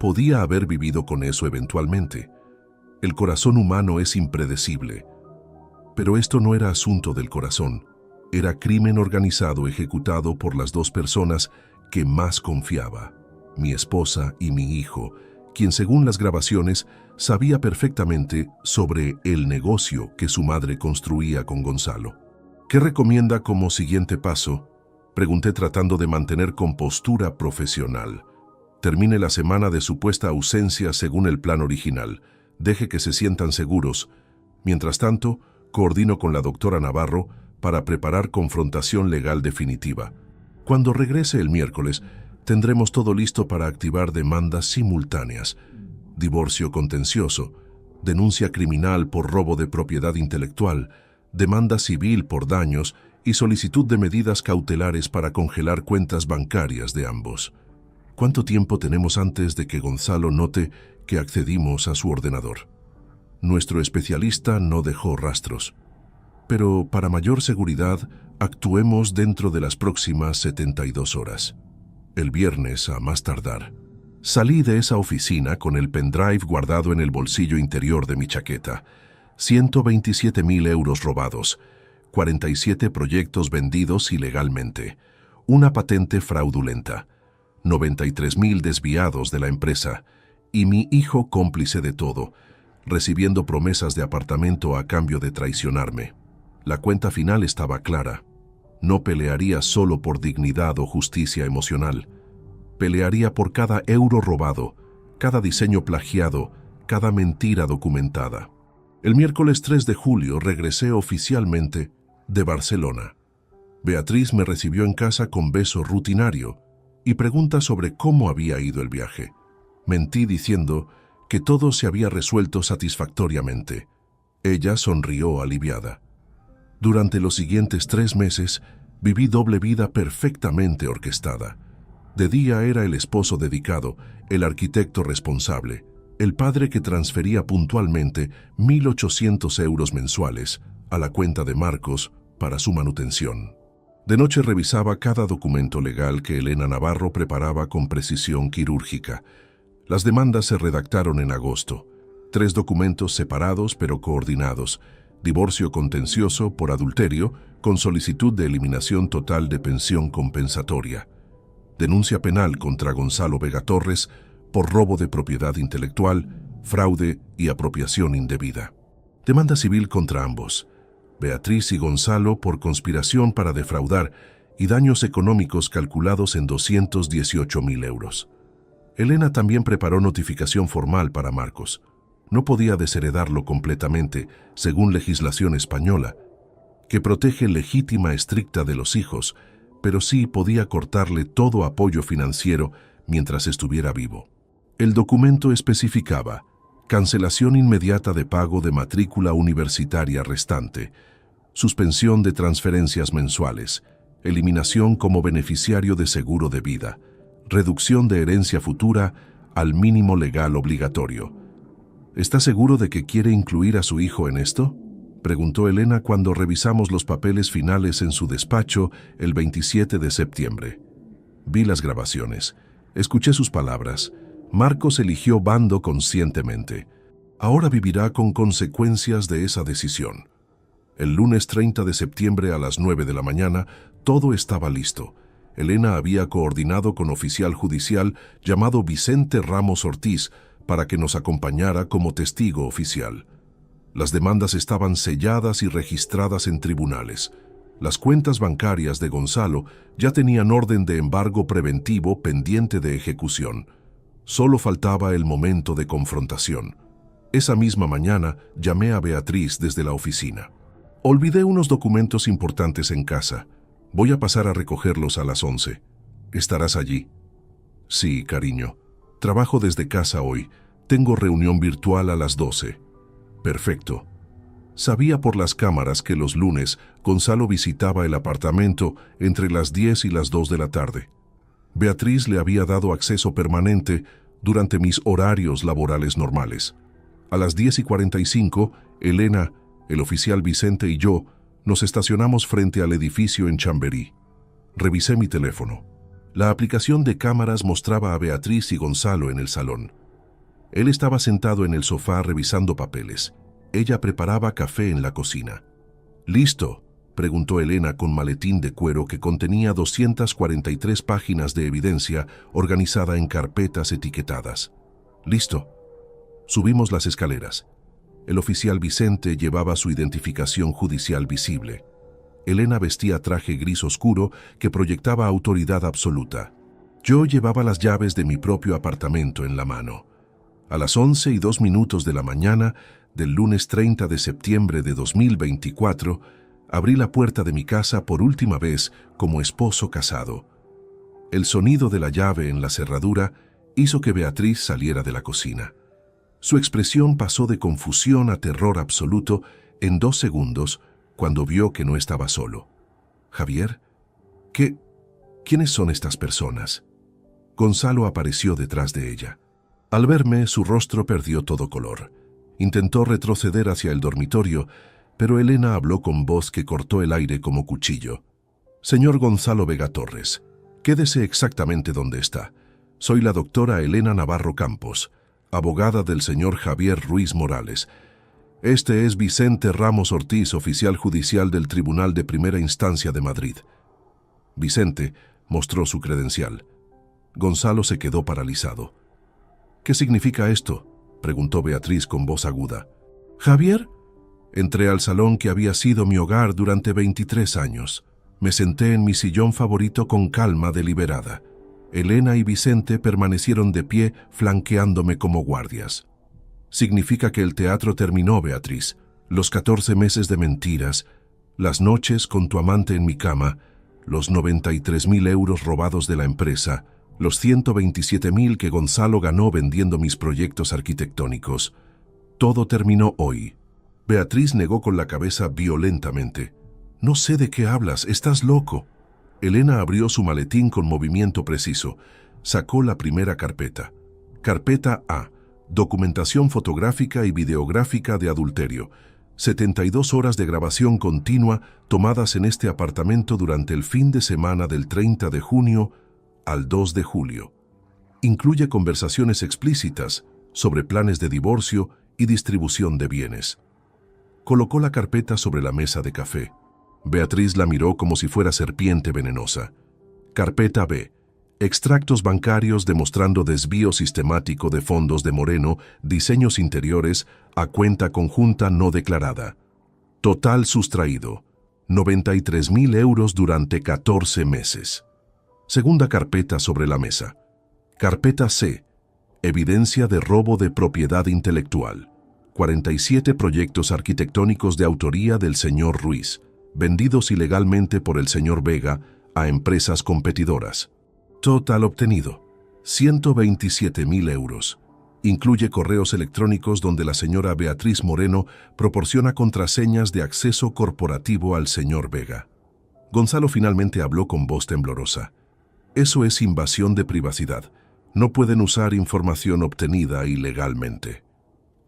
Podía haber vivido con eso eventualmente. El corazón humano es impredecible. Pero esto no era asunto del corazón. Era crimen organizado ejecutado por las dos personas que más confiaba, mi esposa y mi hijo, quien según las grabaciones sabía perfectamente sobre el negocio que su madre construía con Gonzalo. ¿Qué recomienda como siguiente paso?, pregunté tratando de mantener compostura profesional. Termine la semana de supuesta ausencia según el plan original. Deje que se sientan seguros. Mientras tanto, coordino con la doctora Navarro para preparar confrontación legal definitiva. Cuando regrese el miércoles, tendremos todo listo para activar demandas simultáneas. Divorcio contencioso, denuncia criminal por robo de propiedad intelectual, demanda civil por daños y solicitud de medidas cautelares para congelar cuentas bancarias de ambos. ¿Cuánto tiempo tenemos antes de que Gonzalo note que accedimos a su ordenador? Nuestro especialista no dejó rastros. Pero para mayor seguridad, actuemos dentro de las próximas 72 horas. El viernes, a más tardar. Salí de esa oficina con el pendrive guardado en el bolsillo interior de mi chaqueta. 127.000 euros robados. 47 proyectos vendidos ilegalmente, una patente fraudulenta, 93.000 desviados de la empresa y mi hijo cómplice de todo, recibiendo promesas de apartamento a cambio de traicionarme. La cuenta final estaba clara. No pelearía solo por dignidad o justicia emocional. Pelearía por cada euro robado, cada diseño plagiado, cada mentira documentada. El miércoles 3 de julio regresé oficialmente de Barcelona. Beatriz me recibió en casa con beso rutinario y pregunta sobre cómo había ido el viaje. Mentí diciendo que todo se había resuelto satisfactoriamente. Ella sonrió aliviada. Durante los siguientes 3 meses viví doble vida perfectamente orquestada. De día era el esposo dedicado, el arquitecto responsable, el padre que transfería puntualmente 1.800 euros mensuales a la cuenta de Marcos para su manutención. De noche revisaba cada documento legal que Elena Navarro preparaba con precisión quirúrgica. Las demandas se redactaron en agosto. 3 documentos separados pero coordinados. Divorcio contencioso por adulterio con solicitud de eliminación total de pensión compensatoria. Denuncia penal contra Gonzalo Vega Torres por robo de propiedad intelectual, fraude y apropiación indebida. Demanda civil contra ambos. Beatriz y Gonzalo por conspiración para defraudar y daños económicos calculados en 218.000 euros. Elena también preparó notificación formal para Marcos. No podía desheredarlo completamente, según legislación española, que protege legítima estricta de los hijos, pero sí podía cortarle todo apoyo financiero mientras estuviera vivo. El documento especificaba cancelación inmediata de pago de matrícula universitaria restante, suspensión de transferencias mensuales, eliminación como beneficiario de seguro de vida, reducción de herencia futura al mínimo legal obligatorio. ¿Está seguro de que quiere incluir a su hijo en esto?, preguntó Elena cuando revisamos los papeles finales en su despacho el 27 de septiembre. Vi las grabaciones. Escuché sus palabras. Marcos eligió bando conscientemente. Ahora vivirá con consecuencias de esa decisión. El lunes 30 de septiembre a las 9 de la mañana, todo estaba listo. Elena había coordinado con oficial judicial llamado Vicente Ramos Ortiz para que nos acompañara como testigo oficial. Las demandas estaban selladas y registradas en tribunales. Las cuentas bancarias de Gonzalo ya tenían orden de embargo preventivo pendiente de ejecución. Solo faltaba el momento de confrontación. Esa misma mañana llamé a Beatriz desde la oficina. Olvidé unos documentos importantes en casa. Voy a pasar a recogerlos a las 11. ¿Estarás allí? Sí, cariño. Trabajo desde casa hoy. Tengo reunión virtual a las 12. Perfecto. Sabía por las cámaras que los lunes Gonzalo visitaba el apartamento entre las 10 y las 2 de la tarde. Beatriz le había dado acceso permanente durante mis horarios laborales normales. A las 10:45, Elena, el oficial Vicente y yo nos estacionamos frente al edificio en Chamberí. Revisé mi teléfono. La aplicación de cámaras mostraba a Beatriz y Gonzalo en el salón. Él estaba sentado en el sofá revisando papeles. Ella preparaba café en la cocina. ¿Listo?, preguntó Elena con maletín de cuero que contenía 243 páginas de evidencia organizada en carpetas etiquetadas. Listo. Subimos las escaleras. El oficial Vicente llevaba su identificación judicial visible. Elena vestía traje gris oscuro que proyectaba autoridad absoluta. Yo llevaba las llaves de mi propio apartamento en la mano. A las 11:02 de la mañana del lunes 30 de septiembre de 2024, abrí la puerta de mi casa por última vez como esposo casado. El sonido de la llave en la cerradura hizo que Beatriz saliera de la cocina. Su expresión pasó de confusión a terror absoluto en 2 segundos cuando vio que no estaba solo. «¿Javier? ¿Quiénes son estas personas?» Gonzalo apareció detrás de ella. Al verme, su rostro perdió todo color. Intentó retroceder hacia el dormitorio, pero Elena habló con voz que cortó el aire como cuchillo. «Señor Gonzalo Vega Torres, quédese exactamente donde está. Soy la doctora Elena Navarro Campos, abogada del señor Javier Ruiz Morales. Este es Vicente Ramos Ortiz, oficial judicial del Tribunal de Primera Instancia de Madrid». Vicente mostró su credencial. Gonzalo se quedó paralizado. «¿Qué significa esto?», preguntó Beatriz con voz aguda. «¿Javier?». Entré al salón que había sido mi hogar durante 23 años. Me senté en mi sillón favorito con calma deliberada. Elena y Vicente permanecieron de pie flanqueándome como guardias. «Significa que el teatro terminó, Beatriz. Los 14 meses de mentiras, las noches con tu amante en mi cama, los 93.000 euros robados de la empresa, los 127.000 que Gonzalo ganó vendiendo mis proyectos arquitectónicos. Todo terminó hoy». Beatriz negó con la cabeza violentamente. «No sé de qué hablas, estás loco». Elena abrió su maletín con movimiento preciso. Sacó la primera carpeta. Carpeta A. Documentación fotográfica y videográfica de adulterio. 72 horas de grabación continua tomadas en este apartamento durante el fin de semana del 30 de junio al 2 de julio. Incluye conversaciones explícitas sobre planes de divorcio y distribución de bienes. Colocó la carpeta sobre la mesa de café. Beatriz la miró como si fuera serpiente venenosa. Carpeta B. Extractos bancarios demostrando desvío sistemático de fondos de Moreno, diseños interiores, a cuenta conjunta no declarada. Total sustraído, 93.000 euros durante 14 meses. Segunda carpeta sobre la mesa. Carpeta C. Evidencia de robo de propiedad intelectual. 47 proyectos arquitectónicos de autoría del señor Ruiz, vendidos ilegalmente por el señor Vega a empresas competidoras. Total obtenido, 127.000 euros. Incluye correos electrónicos donde la señora Beatriz Moreno proporciona contraseñas de acceso corporativo al señor Vega. Gonzalo finalmente habló con voz temblorosa. «Eso es invasión de privacidad. No pueden usar información obtenida ilegalmente».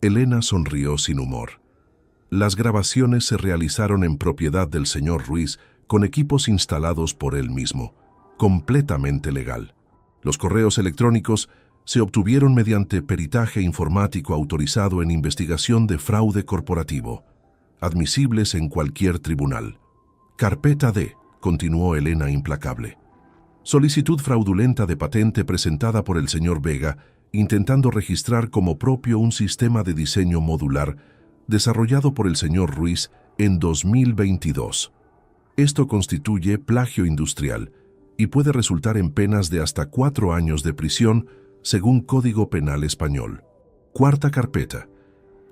Elena sonrió sin humor. Las grabaciones se realizaron en propiedad del señor Ruiz con equipos instalados por él mismo, completamente legal. Los correos electrónicos se obtuvieron mediante peritaje informático autorizado en investigación de fraude corporativo, admisibles en cualquier tribunal. Carpeta D, continuó Elena implacable. Solicitud fraudulenta de patente presentada por el señor Vega, intentando registrar como propio un sistema de diseño modular desarrollado por el señor Ruiz en 2022. Esto constituye plagio industrial y puede resultar en penas de hasta 4 años de prisión según Código Penal Español. Cuarta carpeta.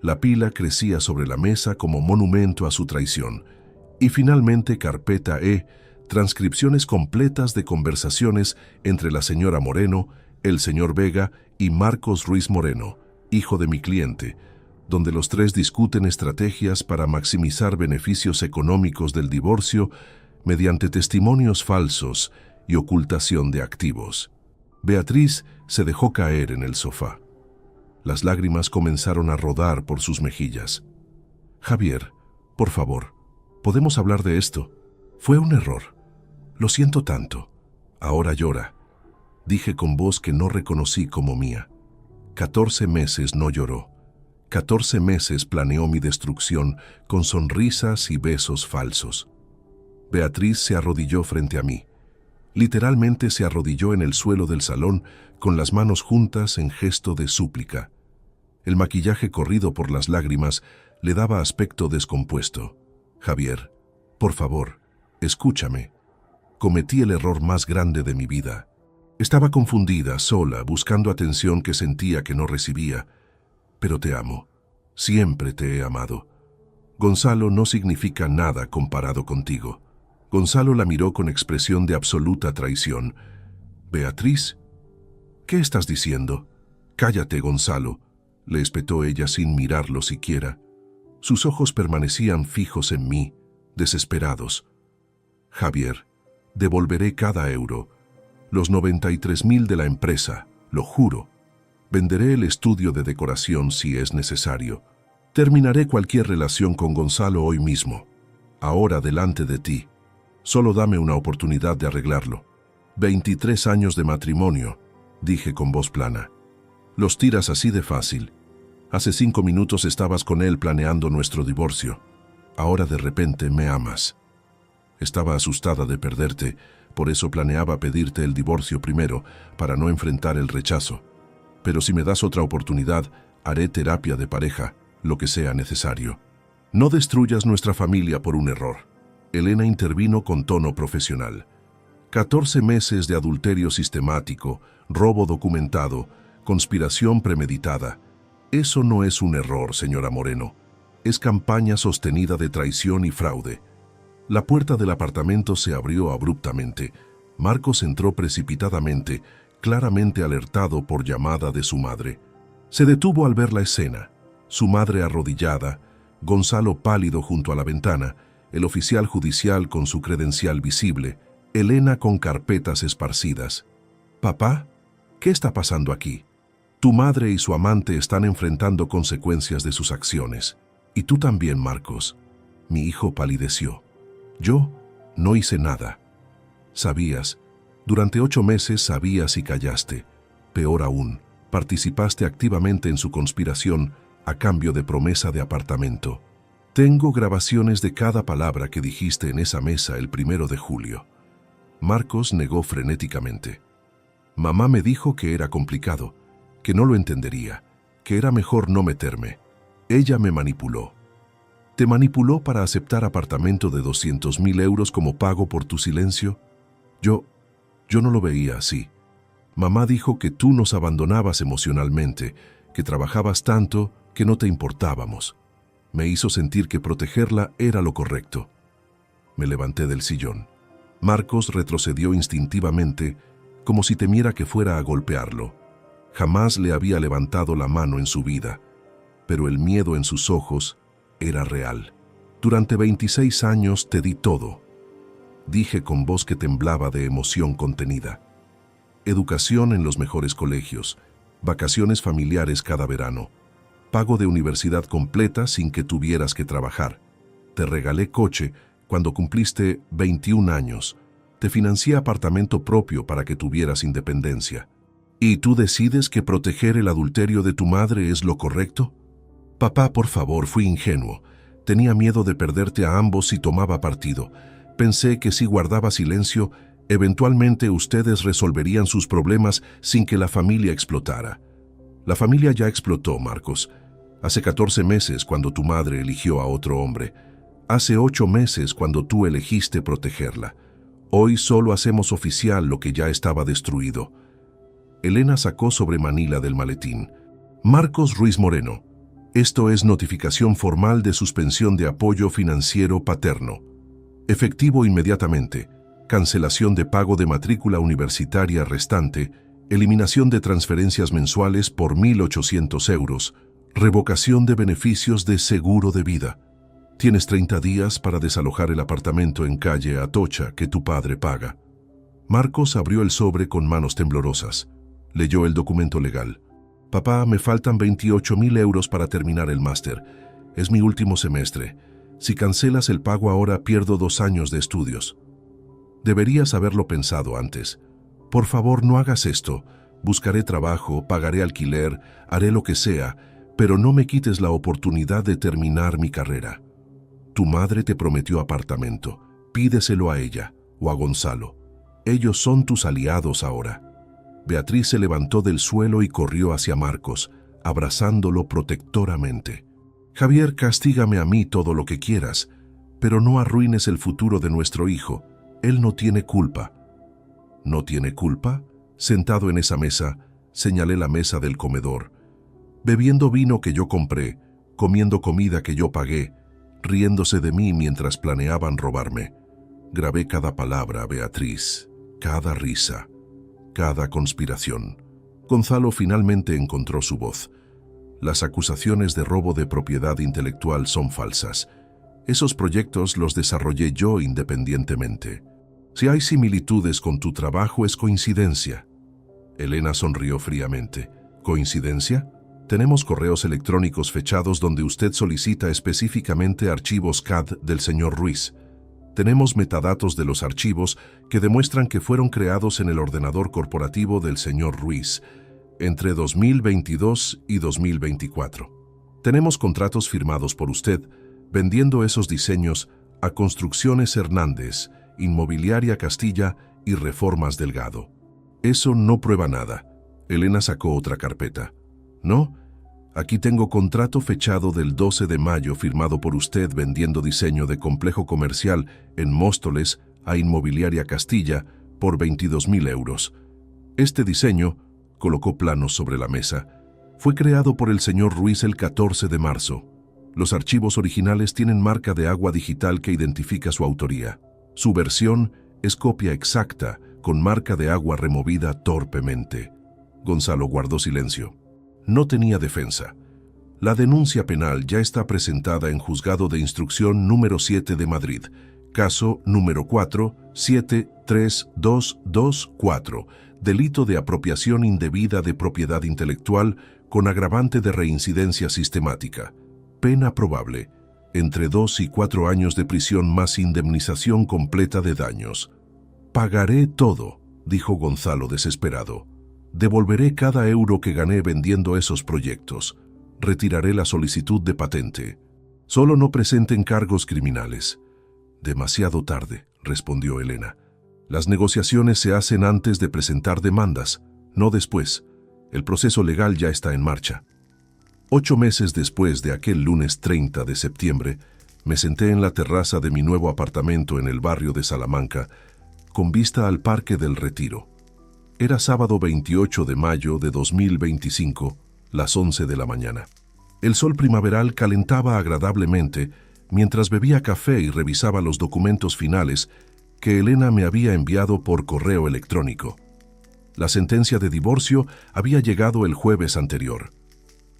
La pila crecía sobre la mesa como monumento a su traición. Y finalmente carpeta E, transcripciones completas de conversaciones entre la señora Moreno, el señor Vega y Marcos Ruiz Moreno, hijo de mi cliente, donde los tres discuten estrategias para maximizar beneficios económicos del divorcio mediante testimonios falsos y ocultación de activos. Beatriz se dejó caer en el sofá. Las lágrimas comenzaron a rodar por sus mejillas. Javier, por favor, ¿podemos hablar de esto? Fue un error. Lo siento tanto. Ahora llora. Dije con voz que no reconocí como mía. 14 meses no lloró. 14 meses planeó mi destrucción con sonrisas y besos falsos. Beatriz se arrodilló frente a mí. Literalmente se arrodilló en el suelo del salón con las manos juntas en gesto de súplica. El maquillaje corrido por las lágrimas le daba aspecto descompuesto. Javier, por favor, escúchame. Cometí el error más grande de mi vida. Estaba confundida, sola, buscando atención que sentía que no recibía. Pero te amo. Siempre te he amado. Gonzalo no significa nada comparado contigo. Gonzalo la miró con expresión de absoluta traición. Beatriz, ¿qué estás diciendo? Cállate, Gonzalo, le espetó ella sin mirarlo siquiera. Sus ojos permanecían fijos en mí, desesperados. Javier, devolveré cada euro, los 93,000 de la empresa, lo juro. Venderé el estudio de decoración si es necesario. Terminaré cualquier relación con Gonzalo hoy mismo. Ahora delante de ti. Solo dame una oportunidad de arreglarlo. 23 años de matrimonio, dije con voz plana. Los tiras así de fácil. Hace 5 minutos estabas con él planeando nuestro divorcio. Ahora de repente me amas. Estaba asustada de perderte, por eso planeaba pedirte el divorcio primero, para no enfrentar el rechazo. Pero si me das otra oportunidad, haré terapia de pareja, lo que sea necesario. No destruyas nuestra familia por un error. Elena intervino con tono profesional. 14 meses de adulterio sistemático, robo documentado, conspiración premeditada. Eso no es un error, señora Moreno. Es campaña sostenida de traición y fraude. La puerta del apartamento se abrió abruptamente. Marcos entró precipitadamente, claramente alertado por llamada de su madre. Se detuvo al ver la escena. Su madre arrodillada, Gonzalo pálido junto a la ventana, el oficial judicial con su credencial visible, Elena con carpetas esparcidas. «Papá, ¿qué está pasando aquí? Tu madre y su amante están enfrentando consecuencias de sus acciones. Y tú también, Marcos». Mi hijo palideció. «Yo no hice nada». «Sabías. Durante 8 meses sabías y callaste. Peor aún, participaste activamente en su conspiración a cambio de promesa de apartamento. Tengo grabaciones de cada palabra que dijiste en esa mesa el 1 de julio. Marcos negó frenéticamente. Mamá me dijo que era complicado, que no lo entendería, que era mejor no meterme. Ella me manipuló. ¿Te manipuló para aceptar apartamento de 200,000 euros como pago por tu silencio? Yo no lo veía así. Mamá dijo que tú nos abandonabas emocionalmente, que trabajabas tanto que no te importábamos. Me hizo sentir que protegerla era lo correcto. Me levanté del sillón. Marcos retrocedió instintivamente, como si temiera que fuera a golpearlo. Jamás le había levantado la mano en su vida, pero el miedo en sus ojos era real. Durante 26 años te di todo, dije con voz que temblaba de emoción contenida. Educación en los mejores colegios, vacaciones familiares cada verano, pago de universidad completa sin que tuvieras que trabajar. Te regalé coche cuando cumpliste 21 años. Te financié apartamento propio para que tuvieras independencia. ¿Y tú decides que proteger el adulterio de tu madre es lo correcto? Papá, por favor, fui ingenuo. Tenía miedo de perderte a ambos si tomaba partido. Pensé que si guardaba silencio, eventualmente ustedes resolverían sus problemas sin que la familia explotara. La familia ya explotó, Marcos. Hace 14 meses cuando tu madre eligió a otro hombre. Hace 8 meses cuando tú elegiste protegerla. Hoy solo hacemos oficial lo que ya estaba destruido. Elena sacó sobre Manila del maletín. Marcos Ruiz Moreno. Esto es notificación formal de suspensión de apoyo financiero paterno. Efectivo inmediatamente. Cancelación de pago de matrícula universitaria restante. Eliminación de transferencias mensuales por 1.800 euros. Revocación de beneficios de seguro de vida. Tienes 30 días para desalojar el apartamento en calle Atocha que tu padre paga. Marcos abrió el sobre con manos temblorosas. Leyó el documento legal. Papá, me faltan 28.000 euros para terminar el máster. Es mi último semestre. Si cancelas el pago ahora, pierdo 2 años de estudios. Deberías haberlo pensado antes. Por favor, no hagas esto. Buscaré trabajo, pagaré alquiler, haré lo que sea, pero no me quites la oportunidad de terminar mi carrera. Tu madre te prometió apartamento. Pídeselo a ella o a Gonzalo. Ellos son tus aliados ahora. Beatriz se levantó del suelo y corrió hacia Marcos, abrazándolo protectoramente. Javier, castígame a mí todo lo que quieras, pero no arruines el futuro de nuestro hijo. Él no tiene culpa. ¿No tiene culpa? Sentado en esa mesa, señalé la mesa del comedor. Bebiendo vino que yo compré, comiendo comida que yo pagué, riéndose de mí mientras planeaban robarme. Grabé cada palabra, Beatriz, cada risa, cada conspiración. Gonzalo finalmente encontró su voz. Las acusaciones de robo de propiedad intelectual son falsas. Esos proyectos los desarrollé yo independientemente. Si hay similitudes con tu trabajo, es coincidencia. Elena sonrió fríamente. ¿Coincidencia? Tenemos correos electrónicos fechados donde usted solicita específicamente archivos CAD del señor Ruiz. Tenemos metadatos de los archivos que demuestran que fueron creados en el ordenador corporativo del señor Ruiz entre 2022 y 2024. Tenemos contratos firmados por usted vendiendo esos diseños a Construcciones Hernández, Inmobiliaria Castilla y Reformas Delgado. Eso no prueba nada. Elena sacó otra carpeta. ¿No? Aquí tengo contrato fechado del 12 de mayo firmado por usted vendiendo diseño de complejo comercial en Móstoles a Inmobiliaria Castilla por 22.000 euros. Este diseño, colocó planos sobre la mesa, fue creado por el señor Ruiz el 14 de marzo. Los archivos originales tienen marca de agua digital que identifica su autoría. Su versión es copia exacta, con marca de agua removida torpemente. Gonzalo guardó silencio. No tenía defensa. La denuncia penal ya está presentada en Juzgado de Instrucción número 7 de Madrid, caso número 473224, delito de apropiación indebida de propiedad intelectual con agravante de reincidencia sistemática. Pena probable, entre 2 y 4 años de prisión más indemnización completa de daños. Pagaré todo, dijo Gonzalo desesperado. Devolveré cada euro que gané vendiendo esos proyectos. Retiraré la solicitud de patente. Solo no presenten cargos criminales. Demasiado tarde, respondió Elena. Las negociaciones se hacen antes de presentar demandas, no después. El proceso legal ya está en marcha. 8 meses después de aquel lunes 30 de septiembre, me senté en la terraza de mi nuevo apartamento en el barrio de Salamanca, con vista al Parque del Retiro. Era sábado 28 de mayo de 2025, las 11 de la mañana. El sol primaveral calentaba agradablemente mientras bebía café y revisaba los documentos finales que Elena me había enviado por correo electrónico. La sentencia de divorcio había llegado el jueves anterior.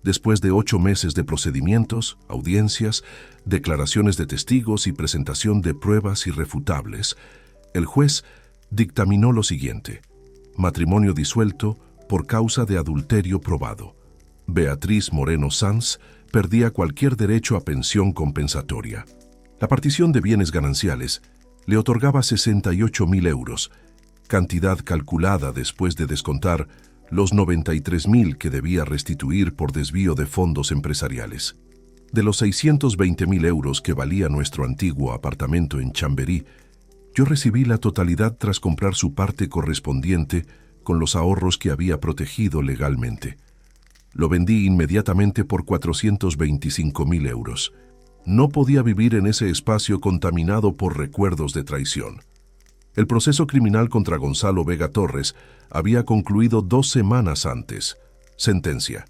Después de 8 meses de procedimientos, audiencias, declaraciones de testigos y presentación de pruebas irrefutables, el juez dictaminó lo siguiente: matrimonio disuelto por causa de adulterio probado. Beatriz Moreno Sanz perdía cualquier derecho a pensión compensatoria. La partición de bienes gananciales le otorgaba 68.000 euros, cantidad calculada después de descontar los 93.000 que debía restituir por desvío de fondos empresariales. De los 620.000 euros que valía nuestro antiguo apartamento en Chamberí, yo recibí la totalidad tras comprar su parte correspondiente con los ahorros que había protegido legalmente. Lo vendí inmediatamente por 425.000 euros. No podía vivir en ese espacio contaminado por recuerdos de traición. El proceso criminal contra Gonzalo Vega Torres había concluido 2 semanas antes. Sentencia: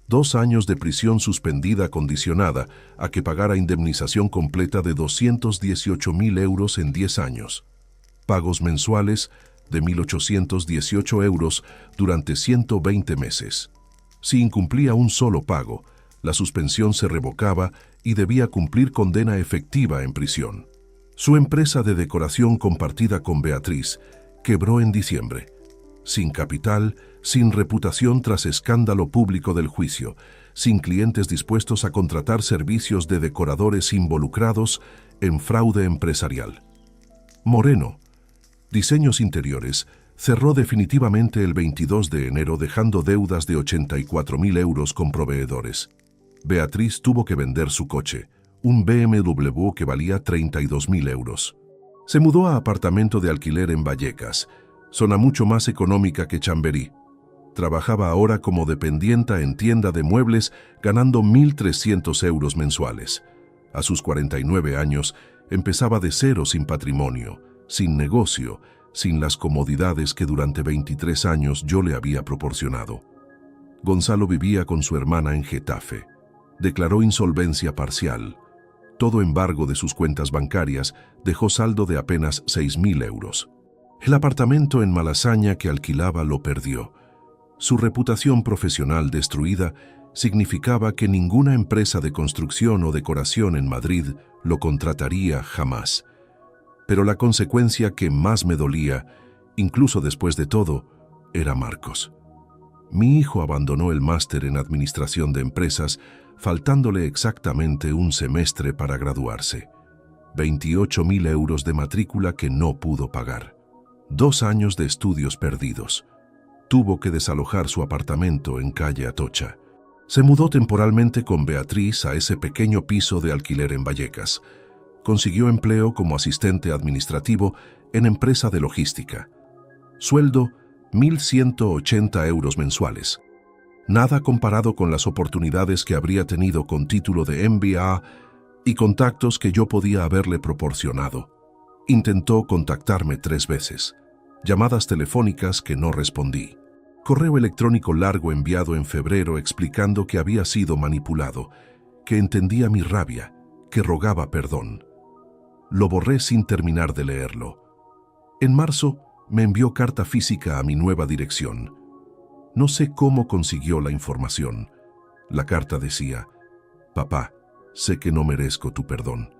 2 años de prisión suspendida condicionada a que pagara indemnización completa de 218.000 euros en 10 años. Pagos mensuales de 1.818 euros durante 120 meses. Si incumplía un solo pago, la suspensión se revocaba y debía cumplir condena efectiva en prisión. Su empresa de decoración compartida con Beatriz quebró en diciembre. Sin capital, sin reputación tras escándalo público del juicio, sin clientes dispuestos a contratar servicios de decoradores involucrados en fraude empresarial. Moreno, Diseños Interiores, cerró definitivamente el 22 de enero dejando deudas de 84.000 euros con proveedores. Beatriz tuvo que vender su coche, un BMW que valía 32.000 euros. Se mudó a apartamento de alquiler en Vallecas, zona mucho más económica que Chamberí. Trabajaba ahora como dependienta en tienda de muebles, ganando 1.300 euros mensuales. A sus 49 años, empezaba de cero, sin patrimonio, sin negocio, sin las comodidades que durante 23 años yo le había proporcionado. Gonzalo vivía con su hermana en Getafe. Declaró insolvencia parcial. Todo embargo de sus cuentas bancarias dejó saldo de apenas 6.000 euros. El apartamento en Malasaña que alquilaba lo perdió. Su reputación profesional destruida significaba que ninguna empresa de construcción o decoración en Madrid lo contrataría jamás. Pero la consecuencia que más me dolía, incluso después de todo, era Marcos. Mi hijo abandonó el máster en Administración de Empresas, faltándole exactamente un semestre para graduarse. 28.000 euros de matrícula que no pudo pagar. 2 años de estudios perdidos. Tuvo que desalojar su apartamento en calle Atocha. Se mudó temporalmente con Beatriz a ese pequeño piso de alquiler en Vallecas. Consiguió empleo como asistente administrativo en empresa de logística. Sueldo, 1.180 euros mensuales. Nada comparado con las oportunidades que habría tenido con título de MBA y contactos que yo podía haberle proporcionado. Intentó contactarme 3 veces. Llamadas telefónicas que no respondí. Correo electrónico largo enviado en febrero explicando que había sido manipulado, que entendía mi rabia, que rogaba perdón. Lo borré sin terminar de leerlo. En marzo me envió carta física a mi nueva dirección. No sé cómo consiguió la información. La carta decía: «Papá, sé que no merezco tu perdón.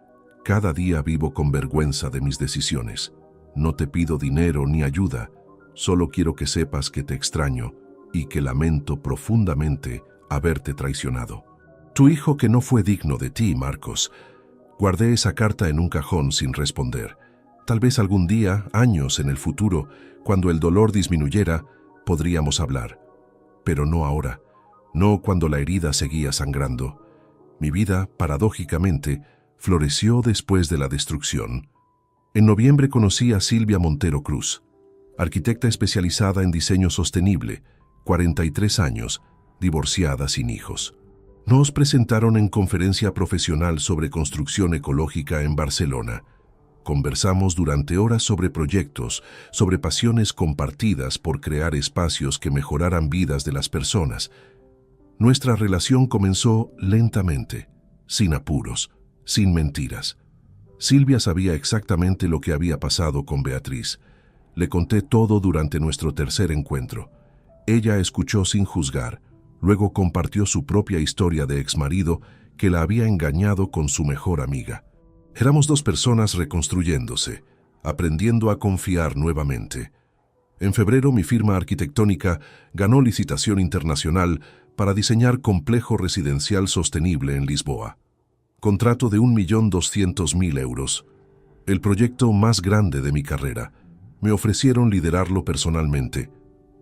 Cada día vivo con vergüenza de mis decisiones. No te pido dinero ni ayuda. Solo quiero que sepas que te extraño y que lamento profundamente haberte traicionado. Tu hijo que no fue digno de ti, Marcos». Guardé esa carta en un cajón sin responder. Tal vez algún día, años en el futuro, cuando el dolor disminuyera, podríamos hablar. Pero no ahora, no cuando la herida seguía sangrando. Mi vida, paradójicamente, floreció después de la destrucción. En noviembre conocí a Silvia Montero Cruz, arquitecta especializada en diseño sostenible, 43 años, divorciada sin hijos. Nos presentaron en conferencia profesional sobre construcción ecológica en Barcelona. Conversamos durante horas sobre proyectos, sobre pasiones compartidas por crear espacios que mejoraran vidas de las personas. Nuestra relación comenzó lentamente, sin apuros, sin mentiras. Silvia sabía exactamente lo que había pasado con Beatriz. Le conté todo durante nuestro tercer encuentro. Ella escuchó sin juzgar. Luego compartió su propia historia de exmarido que la había engañado con su mejor amiga. Éramos 2 personas reconstruyéndose, aprendiendo a confiar nuevamente. En febrero mi firma arquitectónica ganó licitación internacional para diseñar complejo residencial sostenible en Lisboa. Contrato de 1.200.000 euros. El proyecto más grande de mi carrera. Me ofrecieron liderarlo personalmente.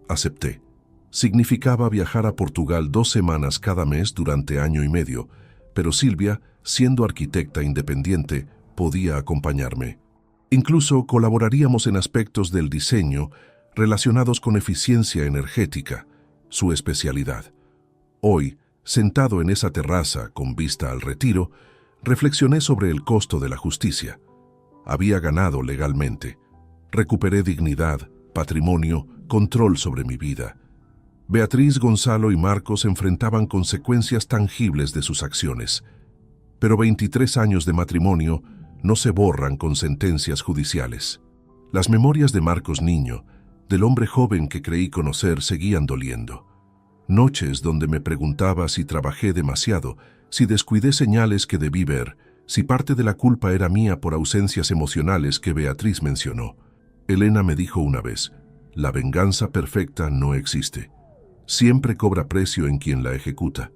Acepté. Significaba viajar a Portugal 2 semanas cada mes durante año y medio, pero Silvia, siendo arquitecta independiente, podía acompañarme. Incluso colaboraríamos en aspectos del diseño relacionados con eficiencia energética, su especialidad. Hoy, sentado en esa terraza con vista al retiro, reflexioné sobre el costo de la justicia. Había ganado legalmente. Recuperé dignidad, patrimonio, control sobre mi vida. Beatriz, Gonzalo y Marcos enfrentaban consecuencias tangibles de sus acciones. Pero 23 años de matrimonio no se borran con sentencias judiciales. Las memorias de Marcos niño, del hombre joven que creí conocer, seguían doliendo. Noches donde me preguntaba si trabajé demasiado, si descuidé señales que debí ver, si parte de la culpa era mía por ausencias emocionales que Beatriz mencionó. Elena me dijo una vez, la venganza perfecta no existe. Siempre cobra precio en quien la ejecuta.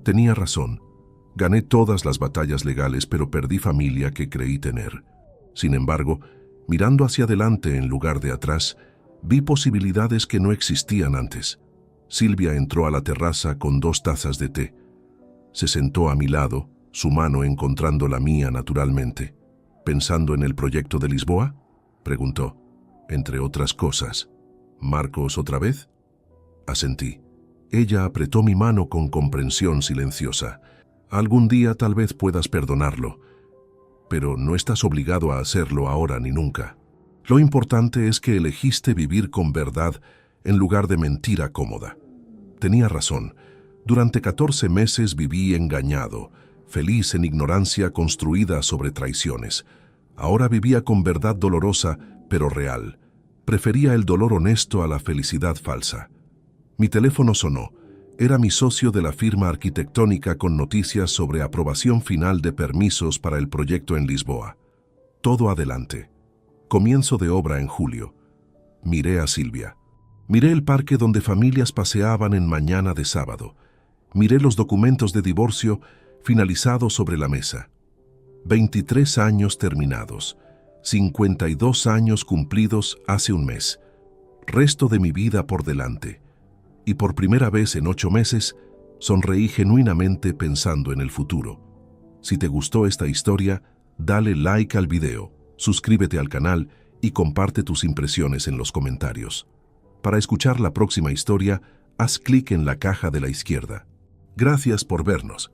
Tenía razón. Gané todas las batallas legales, pero perdí familia que creí tener. Sin embargo, mirando hacia adelante en lugar de atrás, vi posibilidades que no existían antes. Silvia entró a la terraza con 2 tazas de té. Se sentó a mi lado, su mano encontrando la mía naturalmente. ¿Pensando en el proyecto de Lisboa?, preguntó. Entre otras cosas. ¿Marcos otra vez? Asentí. Ella apretó mi mano con comprensión silenciosa. Algún día tal vez puedas perdonarlo, pero no estás obligado a hacerlo ahora ni nunca. Lo importante es que elegiste vivir con verdad en lugar de mentira cómoda. Tenía razón. Durante 14 meses viví engañado, feliz en ignorancia construida sobre traiciones. Ahora vivía con verdad dolorosa, pero real. Prefería el dolor honesto a la felicidad falsa. Mi teléfono sonó. Era mi socio de la firma arquitectónica con noticias sobre aprobación final de permisos para el proyecto en Lisboa. Todo adelante. Comienzo de obra en julio. Miré a Silvia. Miré el parque donde familias paseaban en mañana de sábado. Miré los documentos de divorcio finalizados sobre la mesa. 23 años terminados. 52 años cumplidos hace un mes. Resto de mi vida por delante. Y por primera vez en 8 meses, sonreí genuinamente pensando en el futuro. Si te gustó esta historia, dale like al video, suscríbete al canal y comparte tus impresiones en los comentarios. Para escuchar la próxima historia, haz clic en la caja de la izquierda. Gracias por vernos.